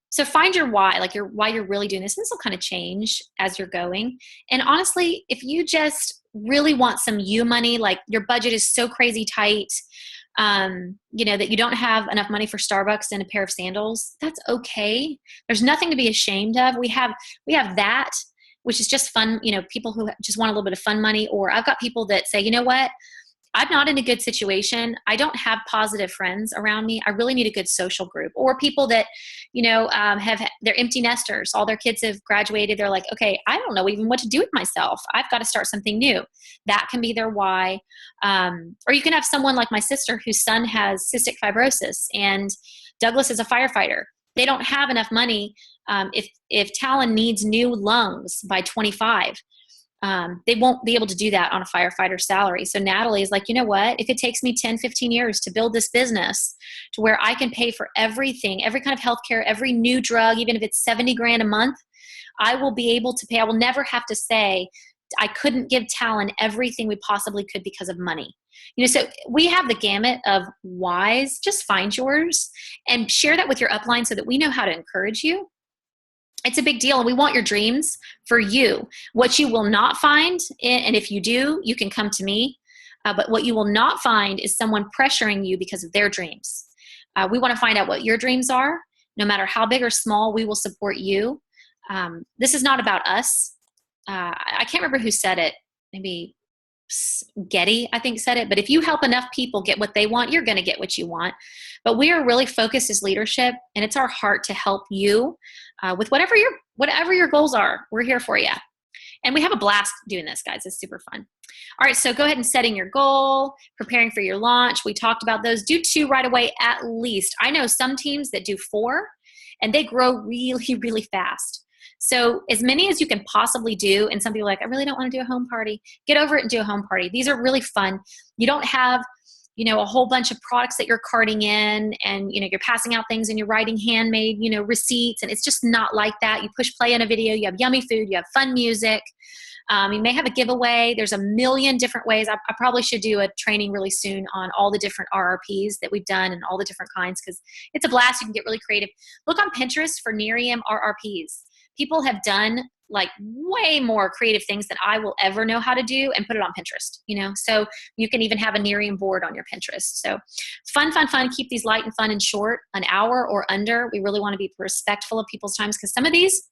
So find your why, like why you're really doing this. And this will kind of change as you're going. And honestly, if you just really want some you money, like your budget is so crazy tight, that you don't have enough money for Starbucks and a pair of sandals, that's okay. There's nothing to be ashamed of. We have that, which is just fun, people who just want a little bit of fun money. Or I've got people that say, you know what? I'm not in a good situation. I don't have positive friends around me. I really need a good social group. Or people that, they're empty nesters. All their kids have graduated. They're like, okay, I don't know even what to do with myself. I've got to start something new. That can be their why. Or you can have someone like my sister whose son has cystic fibrosis and Douglas is a firefighter. They don't have enough money. If Talon needs new lungs by 25, they won't be able to do that on a firefighter salary. So Natalie is like, you know what? If it takes me 10, 15 years to build this business to where I can pay for everything, every kind of healthcare, every new drug, even if it's 70 grand a month, I will be able to pay. I will never have to say I couldn't give Talon everything we possibly could because of money. So we have the gamut of whys. Just find yours and share that with your upline so that we know how to encourage you. It's a big deal, and we want your dreams for you. What you will not find, and if you do, you can come to me, but what you will not find is someone pressuring you because of their dreams. We want to find out what your dreams are. No matter how big or small, we will support you. This is not about us. I can't remember who said it. Maybe Getty, I think, said it. But if you help enough people get what they want, you're going to get what you want. But we are really focused as leadership, and it's our heart to help you with whatever your goals are. We're here for you. And we have a blast doing this, guys. It's super fun. All right, so go ahead and setting your goal, preparing for your launch. We talked about those. Do 2 right away at least. I know some teams that do 4, and they grow really, really fast. So as many as you can possibly do, and some people are like, I really don't want to do a home party. Get over it and do a home party. These are really fun. You don't have, a whole bunch of products that you're carting in and, you're passing out things and you're writing handmade, receipts. And it's just not like that. You push play on a video, you have yummy food, you have fun music. You may have a giveaway. There's a million different ways. I probably should do a training really soon on all the different RRPs that we've done and all the different kinds because it's a blast. You can get really creative. Look on Pinterest for Nerium RRPs. People have done like way more creative things than I will ever know how to do and put it on Pinterest, so you can even have a Nerium board on your Pinterest. So fun. Keep these light and fun and short, an hour or under. We really want to be respectful of people's times because some of these,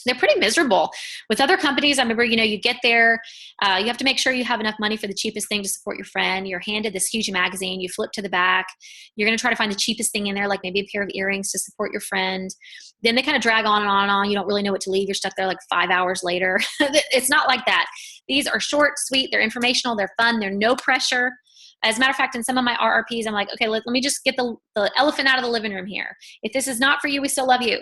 they're pretty miserable. With other companies, I remember, you get there, you have to make sure you have enough money for the cheapest thing to support your friend. You're handed this huge magazine, you flip to the back. You're going to try to find the cheapest thing in there, like maybe a pair of earrings to support your friend. Then they kind of drag on and on and on. You don't really know what to leave. You're stuck there like 5 hours later. It's not like that. These are short, sweet, they're informational, they're fun, they're no pressure. As a matter of fact, in some of my RRPs, I'm like, okay, let me just get the elephant out of the living room here. If this is not for you, we still love you.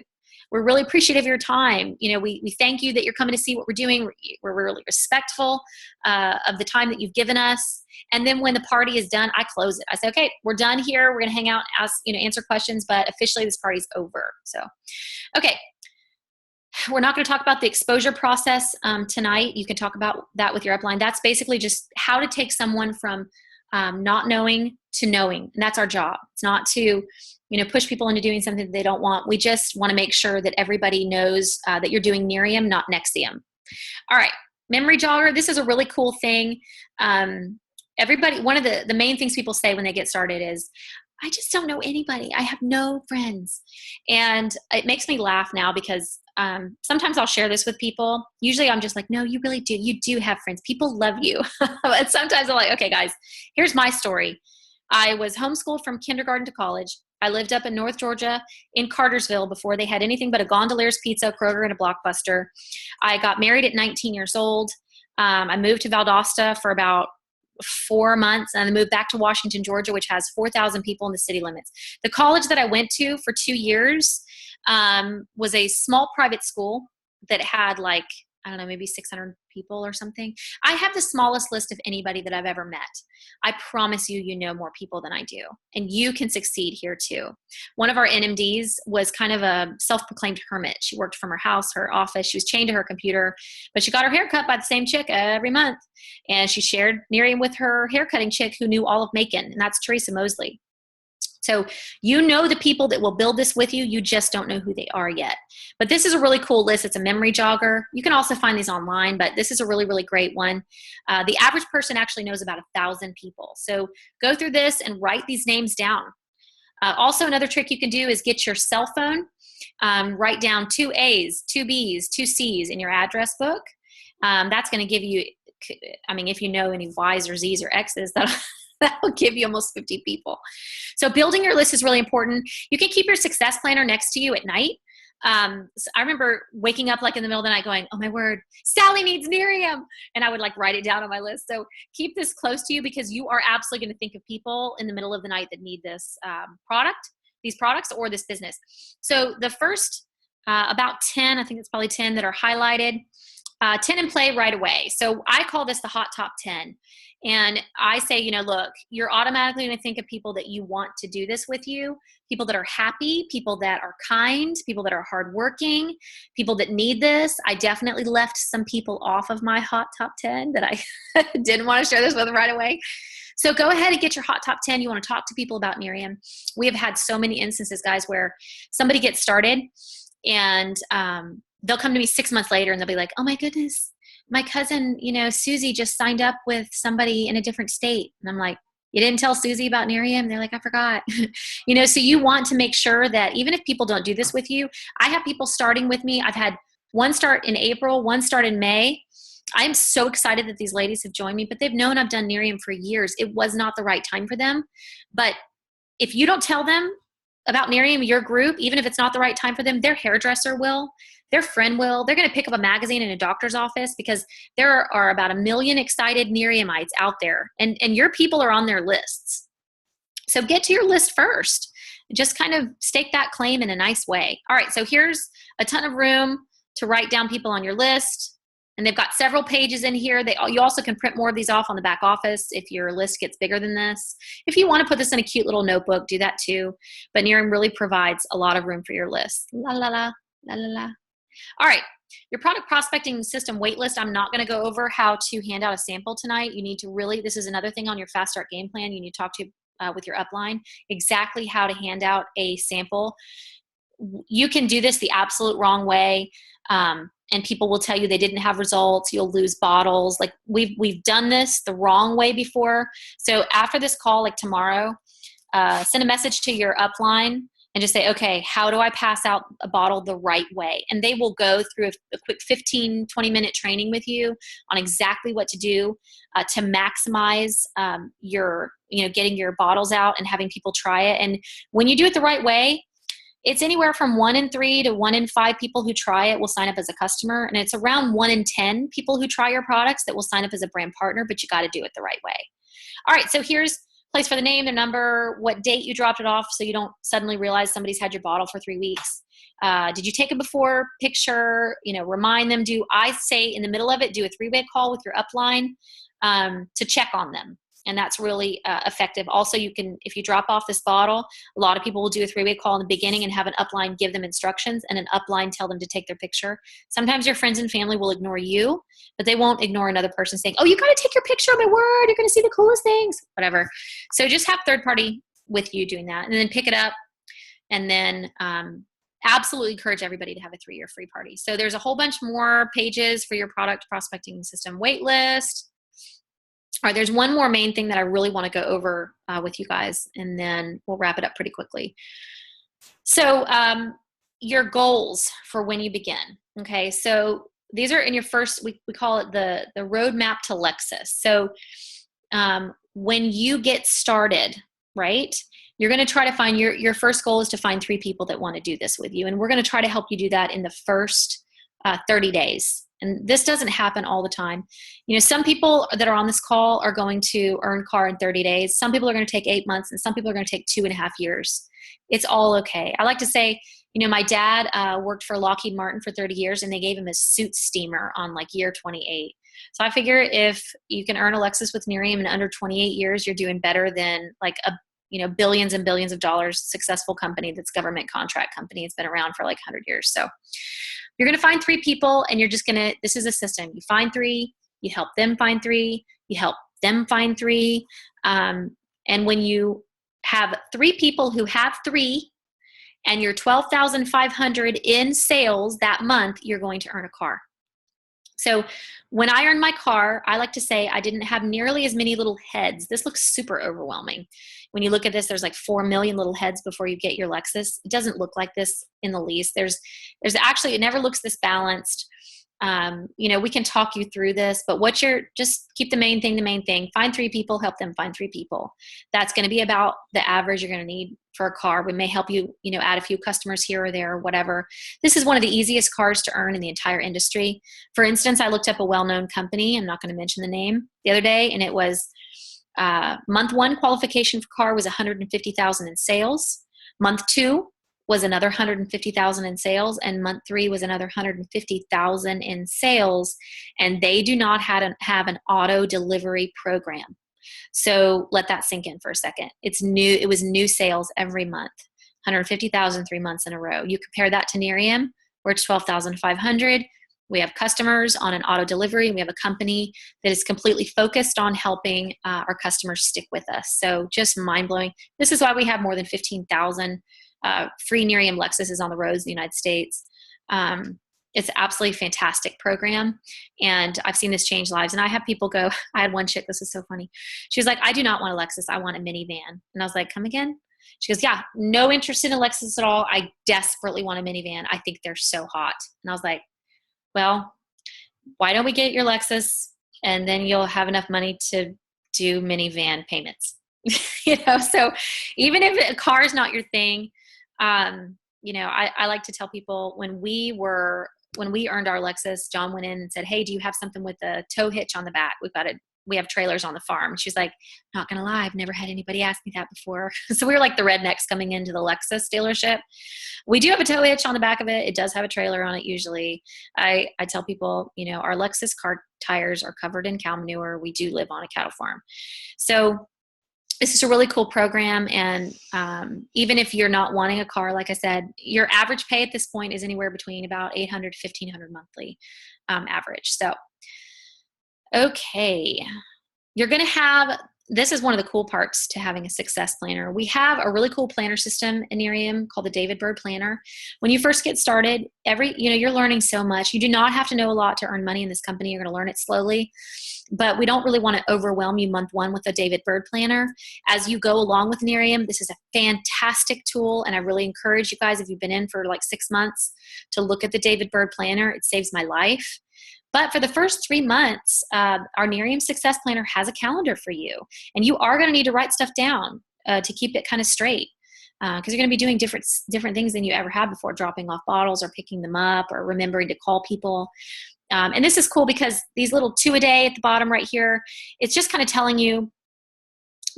We're really appreciative of your time. We thank you that you're coming to see what we're doing. We're really respectful of the time that you've given us. And then when the party is done, I close it. I say, okay, we're done here. We're going to hang out, answer questions, but officially this party's over. So, okay. We're not going to talk about the exposure process tonight. You can talk about that with your upline. That's basically just how to take someone from not knowing to knowing. And that's our job. It's not to push people into doing something that they don't want. We just want to make sure that everybody knows that you're doing Nerium, not Nexium. All right, memory jogger. This is a really cool thing. Everybody, one of the main things people say when they get started is, I just don't know anybody. I have no friends. And it makes me laugh now because sometimes I'll share this with people. Usually I'm just like, no, you really do. You do have friends. People love you. But sometimes I'm like, okay, guys, here's my story. I was homeschooled from kindergarten to college. I lived up in North Georgia in Cartersville before they had anything but a Gondolier's Pizza, Kroger, and a Blockbuster. I got married at 19 years old. I moved to Valdosta for about 4 months and I moved back to Washington, Georgia, which has 4,000 people in the city limits. The college that I went to for 2 years was a small private school that had like, I don't know, maybe 600 people or something. I have the smallest list of anybody that I've ever met. I promise you, you know more people than I do. And you can succeed here too. One of our NMDs was kind of a self-proclaimed hermit. She worked from her house, her office. She was chained to her computer, but she got her hair cut by the same chick every month. And she shared Nerium with her haircutting chick who knew all of Macon, and that's Teresa Mosley. So you know the people that will build this with you, you just don't know who they are yet. But this is a really cool list. It's a memory jogger. You can also find these online, but this is a really, really great one. The average person actually knows about 1,000 people. So go through this and write these names down. Also, another trick you can do is get your cell phone, write down 2 A's, 2 B's, 2 C's in your address book. That's going to give you, I mean, if you know any Y's or Z's or X's, that will give you almost 50 people. So building your list is really important. You can keep your success planner next to you at night. So I remember waking up like in the middle of the night going, oh my word, Sally needs Nerium. And I would like write it down on my list. So keep this close to you because you are absolutely going to think of people in the middle of the night that need this these products or this business. So the first about 10, I think it's probably 10 that are highlighted, 10 in play right away. So I call this the hot top 10. And I say, you know, look, you're automatically going to think of people that you want to do this with you, people that are happy, people that are kind, people that are hardworking, people that need this. I definitely left some people off of my hot top 10 that I didn't want to share this with right away. So go ahead and get your hot top 10. You want to talk to people about Nerium. We have had so many instances, guys, where somebody gets started and they'll come to me 6 months later and they'll be like, oh my goodness, my cousin, you know, Susie just signed up with somebody in a different state. And I'm like, you didn't tell Susie about Nerium? They're like, I forgot. You know, so you want to make sure that even if people don't do this with you, I have people starting with me. I've had one start in April, one start in May. I'm so excited that these ladies have joined me, but they've known I've done Nerium for years. It was not the right time for them. But if you don't tell them about Nerium, your group, even if it's not the right time for them, their hairdresser will, their friend will, they're going to pick up a magazine in a doctor's office because there are about 1 million excited Neriumites out there and your people are on their lists. So get to your list first. Just kind of stake that claim in a nice way. All right, so here's a ton of room to write down people on your list. And they've got several pages in here. You also can print more of these off on the back office if your list gets bigger than this. If you want to put this in a cute little notebook, do that too. But Nerium really provides a lot of room for your list. La, la, la, la, la, la. All right, your product prospecting system waitlist. I'm not going to go over how to hand out a sample tonight. You need to really, this is another thing on your Fast Start game plan. You need to talk to with your upline exactly how to hand out a sample. You can do this the absolute wrong way. And people will tell you they didn't have results. You'll lose bottles. Like we've done this the wrong way before. So after this call, like tomorrow, send a message to your upline and just say, okay, how do I pass out a bottle the right way? And they will go through a quick 15, 20-minute training with you on exactly what to do to maximize getting your bottles out and having people try it. And when you do it the right way, it's anywhere from 1 in 3 to 1 in 5 people who try it will sign up as a customer. And it's around 1 in 10 people who try your products that will sign up as a brand partner, but you got to do it the right way. All right, so here's place for the name, their number, what date you dropped it off so you don't suddenly realize somebody's had your bottle for 3 weeks. Did you take a before picture? Remind them. I say in the middle of it, do a 3-way call with your upline to check on them. And that's really effective. Also, you can, if you drop off this bottle, a lot of people will do a 3-way call in the beginning and have an upline give them instructions and an upline tell them to take their picture. Sometimes your friends and family will ignore you, but they won't ignore another person saying, oh, you got to take your picture, my word, you're going to see the coolest things, whatever. So just have third party with you doing that and then pick it up and then absolutely encourage everybody to have a 3-year free party. So there's a whole bunch more pages for your product prospecting system wait list. All right, there's one more main thing that I really want to go over with you guys, and then we'll wrap it up pretty quickly. So your goals for when you begin, okay? So these are in your first, we call it the roadmap to Lexus. So when you get started, right, you're going to try to find, your first goal is to find 3 people that want to do this with you, and we're going to try to help you do that in the first 30 days. And this doesn't happen all the time. Some people that are on this call are going to earn car in 30 days. Some people are going to take 8 months and some people are going to take 2.5 years. It's all okay. I like to say, my dad worked for Lockheed Martin for 30 years and they gave him a suit steamer on like year 28. So I figure if you can earn a Lexus with Nerium in under 28 years, you're doing better than like a billions and billions of dollars successful company that's government contract company. It's been around for like 100 years. So you're going to find 3 people and you're just going to, this is a system. You find 3, you help them find 3, you help them find 3. And when you have 3 people who have 3, and you're 12,500 in sales that month, you're going to earn a car. So when I earned my car, I like to say I didn't have nearly as many little heads. This looks super overwhelming. When you look at this, there's like 4 million little heads before you get your Lexus. It doesn't look like this in the least. There's actually, it never looks this balanced. We can talk you through this, but just keep the main thing. Find 3 people, help them find 3 people. That's going to be about the average you're going to need for a car. We may help you, add a few customers here or there or whatever. This is one of the easiest cars to earn in the entire industry. For instance, I looked up a well-known company. I'm not going to mention the name the other day, and it was month 1 qualification for car was 150,000 in sales. Month 2 was another 150,000 in sales, and month 3 was another 150,000 in sales, and they do not have an auto delivery program. So let that sink in for a second. It's new. It was new sales every month, 150,000 3 months in a row. You compare that to Nerium, where it's 12,500. We have customers on an auto delivery. We have a company that is completely focused on helping our customers stick with us. So just mind-blowing. This is why we have more than 15,000 free Nerium Lexuses on the roads in the United States. It's absolutely fantastic program. And I've seen this change lives. And I have people go, I had one chick, this is so funny. She was like, I do not want a Lexus. I want a minivan. And I was like, come again? She goes, yeah, no interest in a Lexus at all. I desperately want a minivan. I think they're so hot. And I was like, well, why don't we get your Lexus and then you'll have enough money to do minivan payments. So even if a car is not your thing, I like to tell people when we earned our Lexus, John went in and said, hey, do you have something with a tow hitch on the back? We have trailers on the farm. She's like, not going to lie, I've never had anybody ask me that before. So we were like the rednecks coming into the Lexus dealership. We do have a tow hitch on the back of it. It does have a trailer on it usually. I tell people, our Lexus car tires are covered in cow manure. We do live on a cattle farm. So this is a really cool program. And even if you're not wanting a car, like I said, your average pay at this point is anywhere between about $800 to $1,500 monthly average. So, okay. You're going to have, this is one of the cool parts to having a success planner. We have a really cool planner system in Nerium called the David Bird Planner. When you first get started, you're learning so much. You do not have to know a lot to earn money in this company. You're going to learn it slowly. But we don't really want to overwhelm you month 1 with a David Bird Planner. As you go along with Nerium, this is a fantastic tool, and I really encourage you guys, if you've been in for like 6 months, to look at the David Bird Planner. It saves my life. But for the first 3 months, our Nerium Success Planner has a calendar for you, and you are going to need to write stuff down to keep it kind of straight. Because you're going to be doing different things than you ever have before, dropping off bottles or picking them up or remembering to call people. And this is cool because these little 2 a day at the bottom right here, it's just kind of telling you,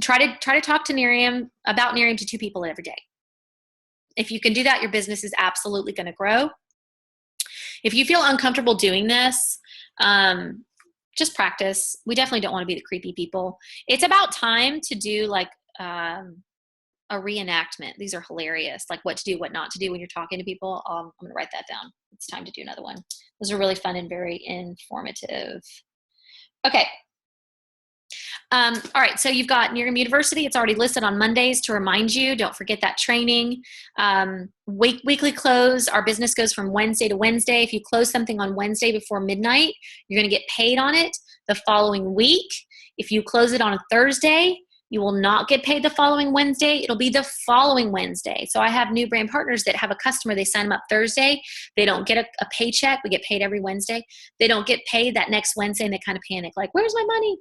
try to talk to Nerium about Nerium to 2 people every day. If you can do that, your business is absolutely going to grow. If you feel uncomfortable doing this, just practice. We definitely don't want to be the creepy people. It's about time to do like a reenactment. These are hilarious, like what to do, what not to do when you're talking to people. I'm going to write that down. It's time to do another one. Those are really fun and very informative. Okay. All right, so you've got Nerium University. It's already listed on Mondays to remind you. Don't forget that training. Weekly close. Our business goes from Wednesday to Wednesday. If you close something on Wednesday before midnight, you're going to get paid on it the following week. If you close it on a Thursday, you will not get paid the following Wednesday. It'll be the following Wednesday. So I have new brand partners that have a customer. They sign them up Thursday. They don't get a paycheck. We get paid every Wednesday. They don't get paid that next Wednesday, and they kind of panic, like, where's my money?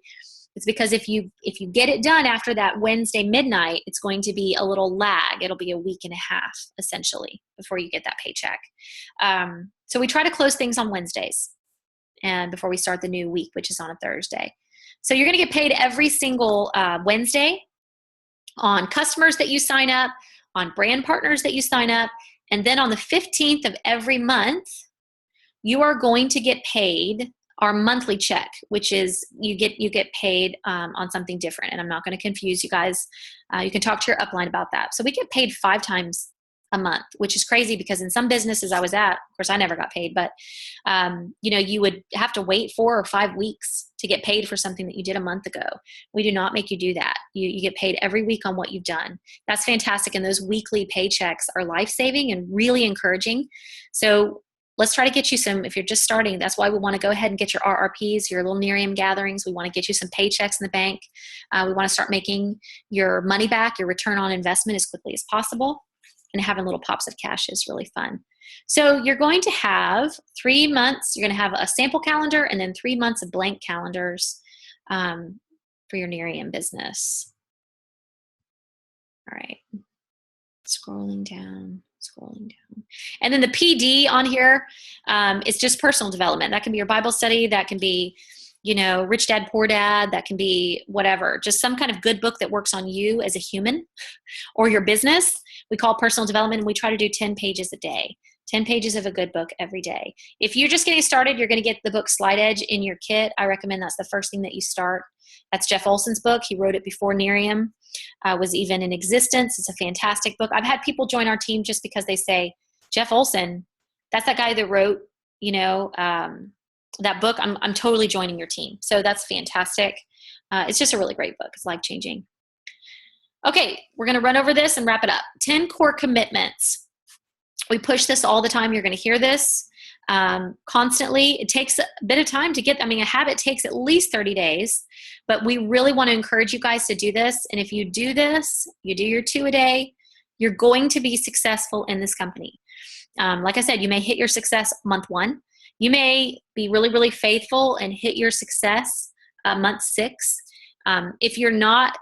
It's because if you get it done after that Wednesday midnight, it's going to be a little lag. It'll be a week and a half, essentially, before you get that paycheck. So we try to close things on Wednesdays and before we start the new week, which is on a Thursday. So you're going to get paid every single Wednesday on customers that you sign up, on brand partners that you sign up, and then on the 15th of every month, you are going to get paid our monthly check, which is you get paid on something different. And I'm not going to confuse you guys. You can talk to your upline about that. So we get paid 5 times a month, which is crazy because in some businesses I was at, of course I never got paid, but you would have to wait 4 or 5 weeks to get paid for something that you did a month ago. We do not make you do that. You get paid every week on what you've done. That's fantastic. And those weekly paychecks are life-saving and really encouraging. So let's try to get you some, if you're just starting, that's why we want to go ahead and get your RRPs, your little Nerium gatherings. We want to get you some paychecks in the bank. We want to start making your money back, your return on investment as quickly as possible. And having little pops of cash is really fun. So you're going to have 3 months. You're going to have a sample calendar and then 3 months of blank calendars for your Nerium business. All right. Scrolling down. And then the PD on here is just personal development. That can be your Bible study. That can be, Rich Dad, Poor Dad. That can be whatever. Just some kind of good book that works on you as a human or your business. We call personal development, and we try to do 10 pages a day. 10 pages of a good book every day. If you're just getting started, you're going to get the book Slide Edge in your kit. I recommend that's the first thing that you start. That's Jeff Olson's book. He wrote it before Nerium was even in existence. It's a fantastic book. I've had people join our team just because they say, Jeff Olson, that's that guy that wrote, that book. I'm totally joining your team. So that's fantastic. It's just a really great book. It's life-changing. Okay, we're going to run over this and wrap it up. 10 core commitments. We push this all the time. You're going to hear this constantly. It takes a bit of time to get, a habit takes at least 30 days, but we really want to encourage you guys to do this. And if you do this, you do your 2 a day, you're going to be successful in this company. Like I said, you may hit your success month 1. You may be really, really faithful and hit your success month 6. If you're not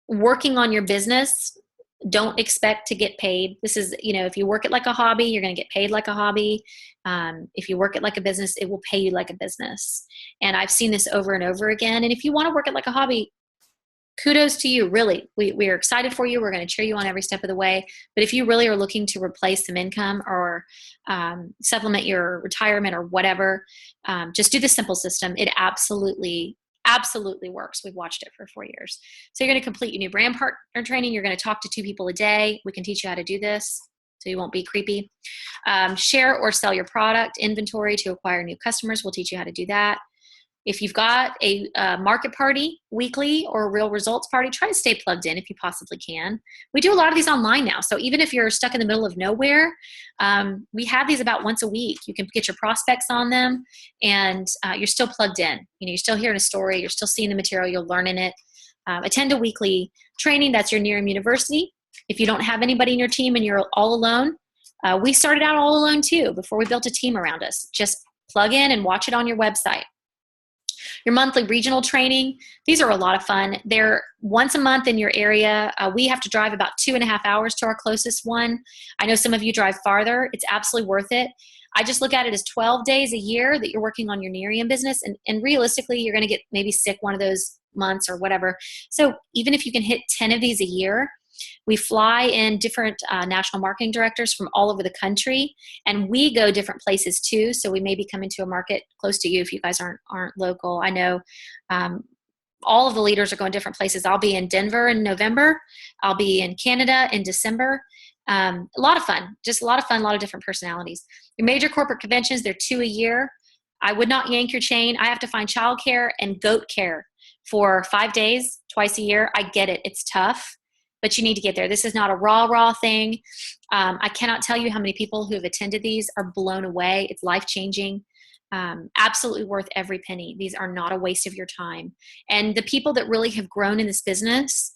working on your business, don't expect to get paid. This is, if you work it like a hobby, you're going to get paid like a hobby. If you work it like a business, it will pay you like a business. And I've seen this over and over again. And if you want to work it like a hobby, kudos to you, really. We are excited for you. We're going to cheer you on every step of the way. But if you really are looking to replace some income or supplement your retirement or whatever, just do the simple system. It absolutely works. We've watched it for 4 years. So you're going to complete your new brand partner training. You're going to talk to 2 people a day. We can teach you how to do this so you won't be creepy. Share or sell your product inventory to acquire new customers. We'll teach you how to do that. If you've got a market party weekly or a real results party, try to stay plugged in if you possibly can. We do a lot of these online now. So even if you're stuck in the middle of nowhere, we have these about once a week. You can get your prospects on them and you're still plugged in. You're still hearing a story. You're still seeing the material. You're learning it. Attend a weekly training. That's your Nerium University. If you don't have anybody in your team and you're all alone, we started out all alone too before we built a team around us. Just plug in and watch it on your website. Your monthly regional training, these are a lot of fun. They're once a month in your area. We have to drive about 2.5 hours to our closest one. I know some of you drive farther. It's absolutely worth it. I just look at it as 12 days a year that you're working on your Nerium business. And realistically, you're going to get maybe sick one of those months or whatever. So even if you can hit 10 of these a year, we fly in different national marketing directors from all over the country, and we go different places too. So we may be coming to a market close to you if you guys aren't local. I know all of the leaders are going different places. I'll be in Denver in November. I'll be in Canada in December. A lot of fun, just a lot of fun, a lot of different personalities. Your major corporate conventions, they're 2 a year. I would not yank your chain. I have to find childcare and goat care for 5 days, twice a year. I get it. It's tough, but you need to get there. This is not a raw thing. I cannot tell you how many people who have attended these are blown away. It's life-changing. Absolutely worth every penny. These are not a waste of your time. And the people that really have grown in this business,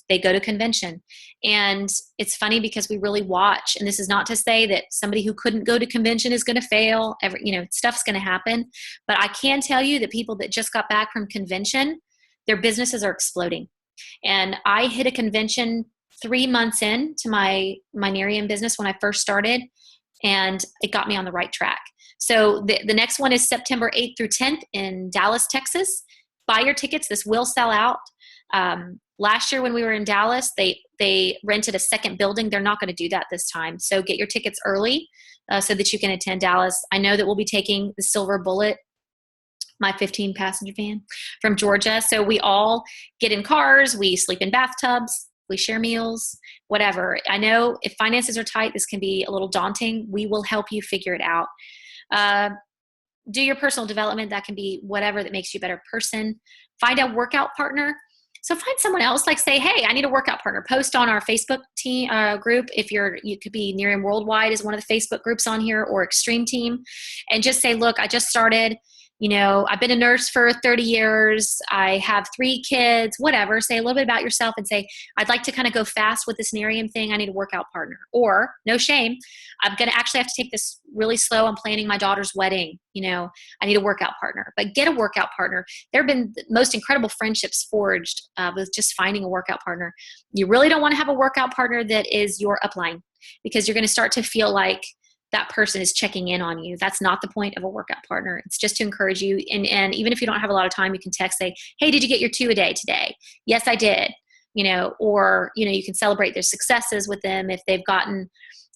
they go to convention. And it's funny because we really watch, and this is not to say that somebody who couldn't go to convention is going to fail. Stuff's going to happen. But I can tell you that people that just got back from convention, their businesses are exploding. And I hit a convention 3 months into my Nerium business when I first started, and it got me on the right track. So the next one is September 8th through 10th in Dallas, Texas. Buy your tickets. This will sell out. Last year when we were in Dallas, they rented a second building. They're not going to do that this time. So get your tickets early so that you can attend Dallas. I know that we'll be taking the Silver Bullet, my 15-passenger van from Georgia. So we all get in cars. We sleep in bathtubs. We share meals, whatever. I know if finances are tight, this can be a little daunting. We will help you figure it out. Do your personal development. That can be whatever that makes you a better person. Find a workout partner. So find someone else, like say, hey, I need a workout partner. Post on our Facebook team group. If you could be Nerium Worldwide is one of the Facebook groups on here, or Extreme Team, and just say, look, I just started. I've been a nurse for 30 years. I have 3 kids, whatever. Say a little bit about yourself and say, I'd like to kind of go fast with this Nerium thing. I need a workout partner. Or, no shame, I'm going to actually have to take this really slow. I'm planning my daughter's wedding. I need a workout partner. But get a workout partner. There have been the most incredible friendships forged with just finding a workout partner. You really don't want to have a workout partner that is your upline, because you're going to start to feel like that person is checking in on you. That's not the point of a workout partner. It's just to encourage you. And even if you don't have a lot of time, you can text, say, hey, did you get your 2 a day today? Yes, I did. Or you can celebrate their successes with them. If they've gotten,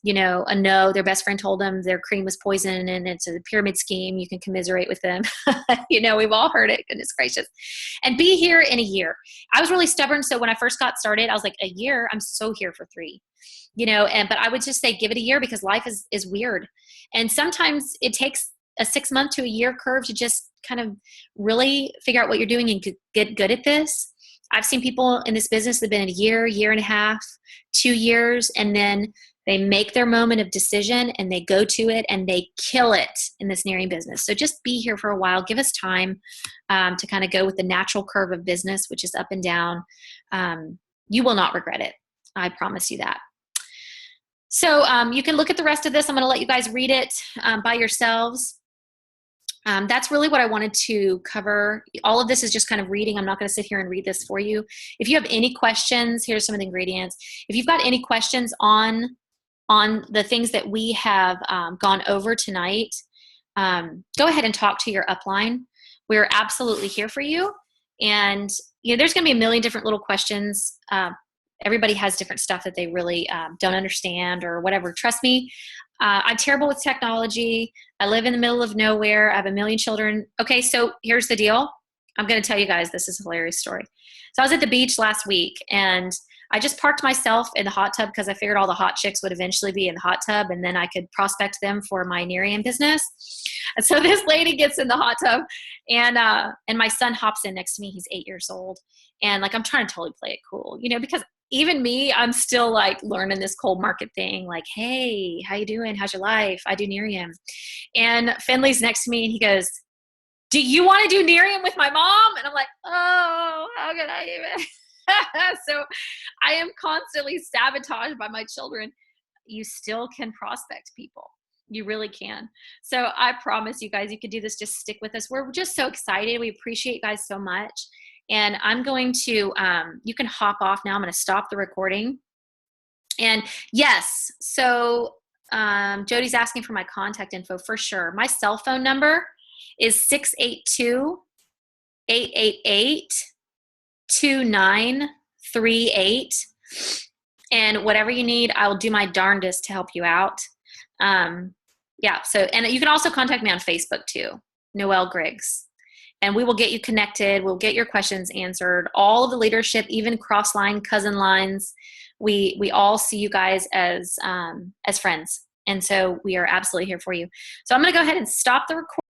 a no, their best friend told them their cream was poison and it's a pyramid scheme, you can commiserate with them. We've all heard it. Goodness gracious. And be here in a year. I was really stubborn. So when I first got started, I was like, a year? I'm so here for 3. But I would just say give it a year, because life is weird. And sometimes it takes a 6 month to a year curve to just kind of really figure out what you're doing and get good at this. I've seen people in this business that have been in a year and a half, 2 years, and then they make their moment of decision and they go to it and they kill it in this Nerium business. So just be here for a while. Give us time to kind of go with the natural curve of business, which is up and down. You will not regret it. I promise you that. So you can look at the rest of this. I'm going to let you guys read it by yourselves. That's really what I wanted to cover. All of this is just kind of reading. I'm not going to sit here and read this for you. If you have any questions, here's some of the ingredients. If you've got any questions on the things that we have gone over tonight, go ahead and talk to your upline. We're absolutely here for you. And there's going to be a million different little questions. Everybody has different stuff that they really don't understand or whatever. Trust me, I'm terrible with technology. I live in the middle of nowhere. I have a million children. Okay, so here's the deal. I'm going to tell you guys, this is a hilarious story. So I was at the beach last week, and I just parked myself in the hot tub because I figured all the hot chicks would eventually be in the hot tub, and then I could prospect them for my Nerium business. And so this lady gets in the hot tub, and my son hops in next to me. He's 8 years old. And like, I'm trying to totally play it cool, because even me, I'm still like learning this cold market thing. Like, hey, how you doing? How's your life? I do Nerium. And Finley's next to me, and he goes, do you want to do Nerium with my mom? And I'm like, oh, how can I even? So I am constantly sabotaged by my children. You still can prospect people. You really can. So I promise you guys, you can do this. Just stick with us. We're just so excited. We appreciate you guys so much. And I'm going to, you can hop off now. I'm going to stop the recording. And yes, so Jody's asking for my contact info for sure. My cell phone number is 682-888-2938. And whatever you need, I'll do my darndest to help you out. Yeah, so, and you can also contact me on Facebook too, Noelle Griggs. And we will get you connected. We'll get your questions answered. All of the leadership, even cross-line, cousin lines, we all see you guys as friends. And so we are absolutely here for you. So I'm going to go ahead and stop the recording.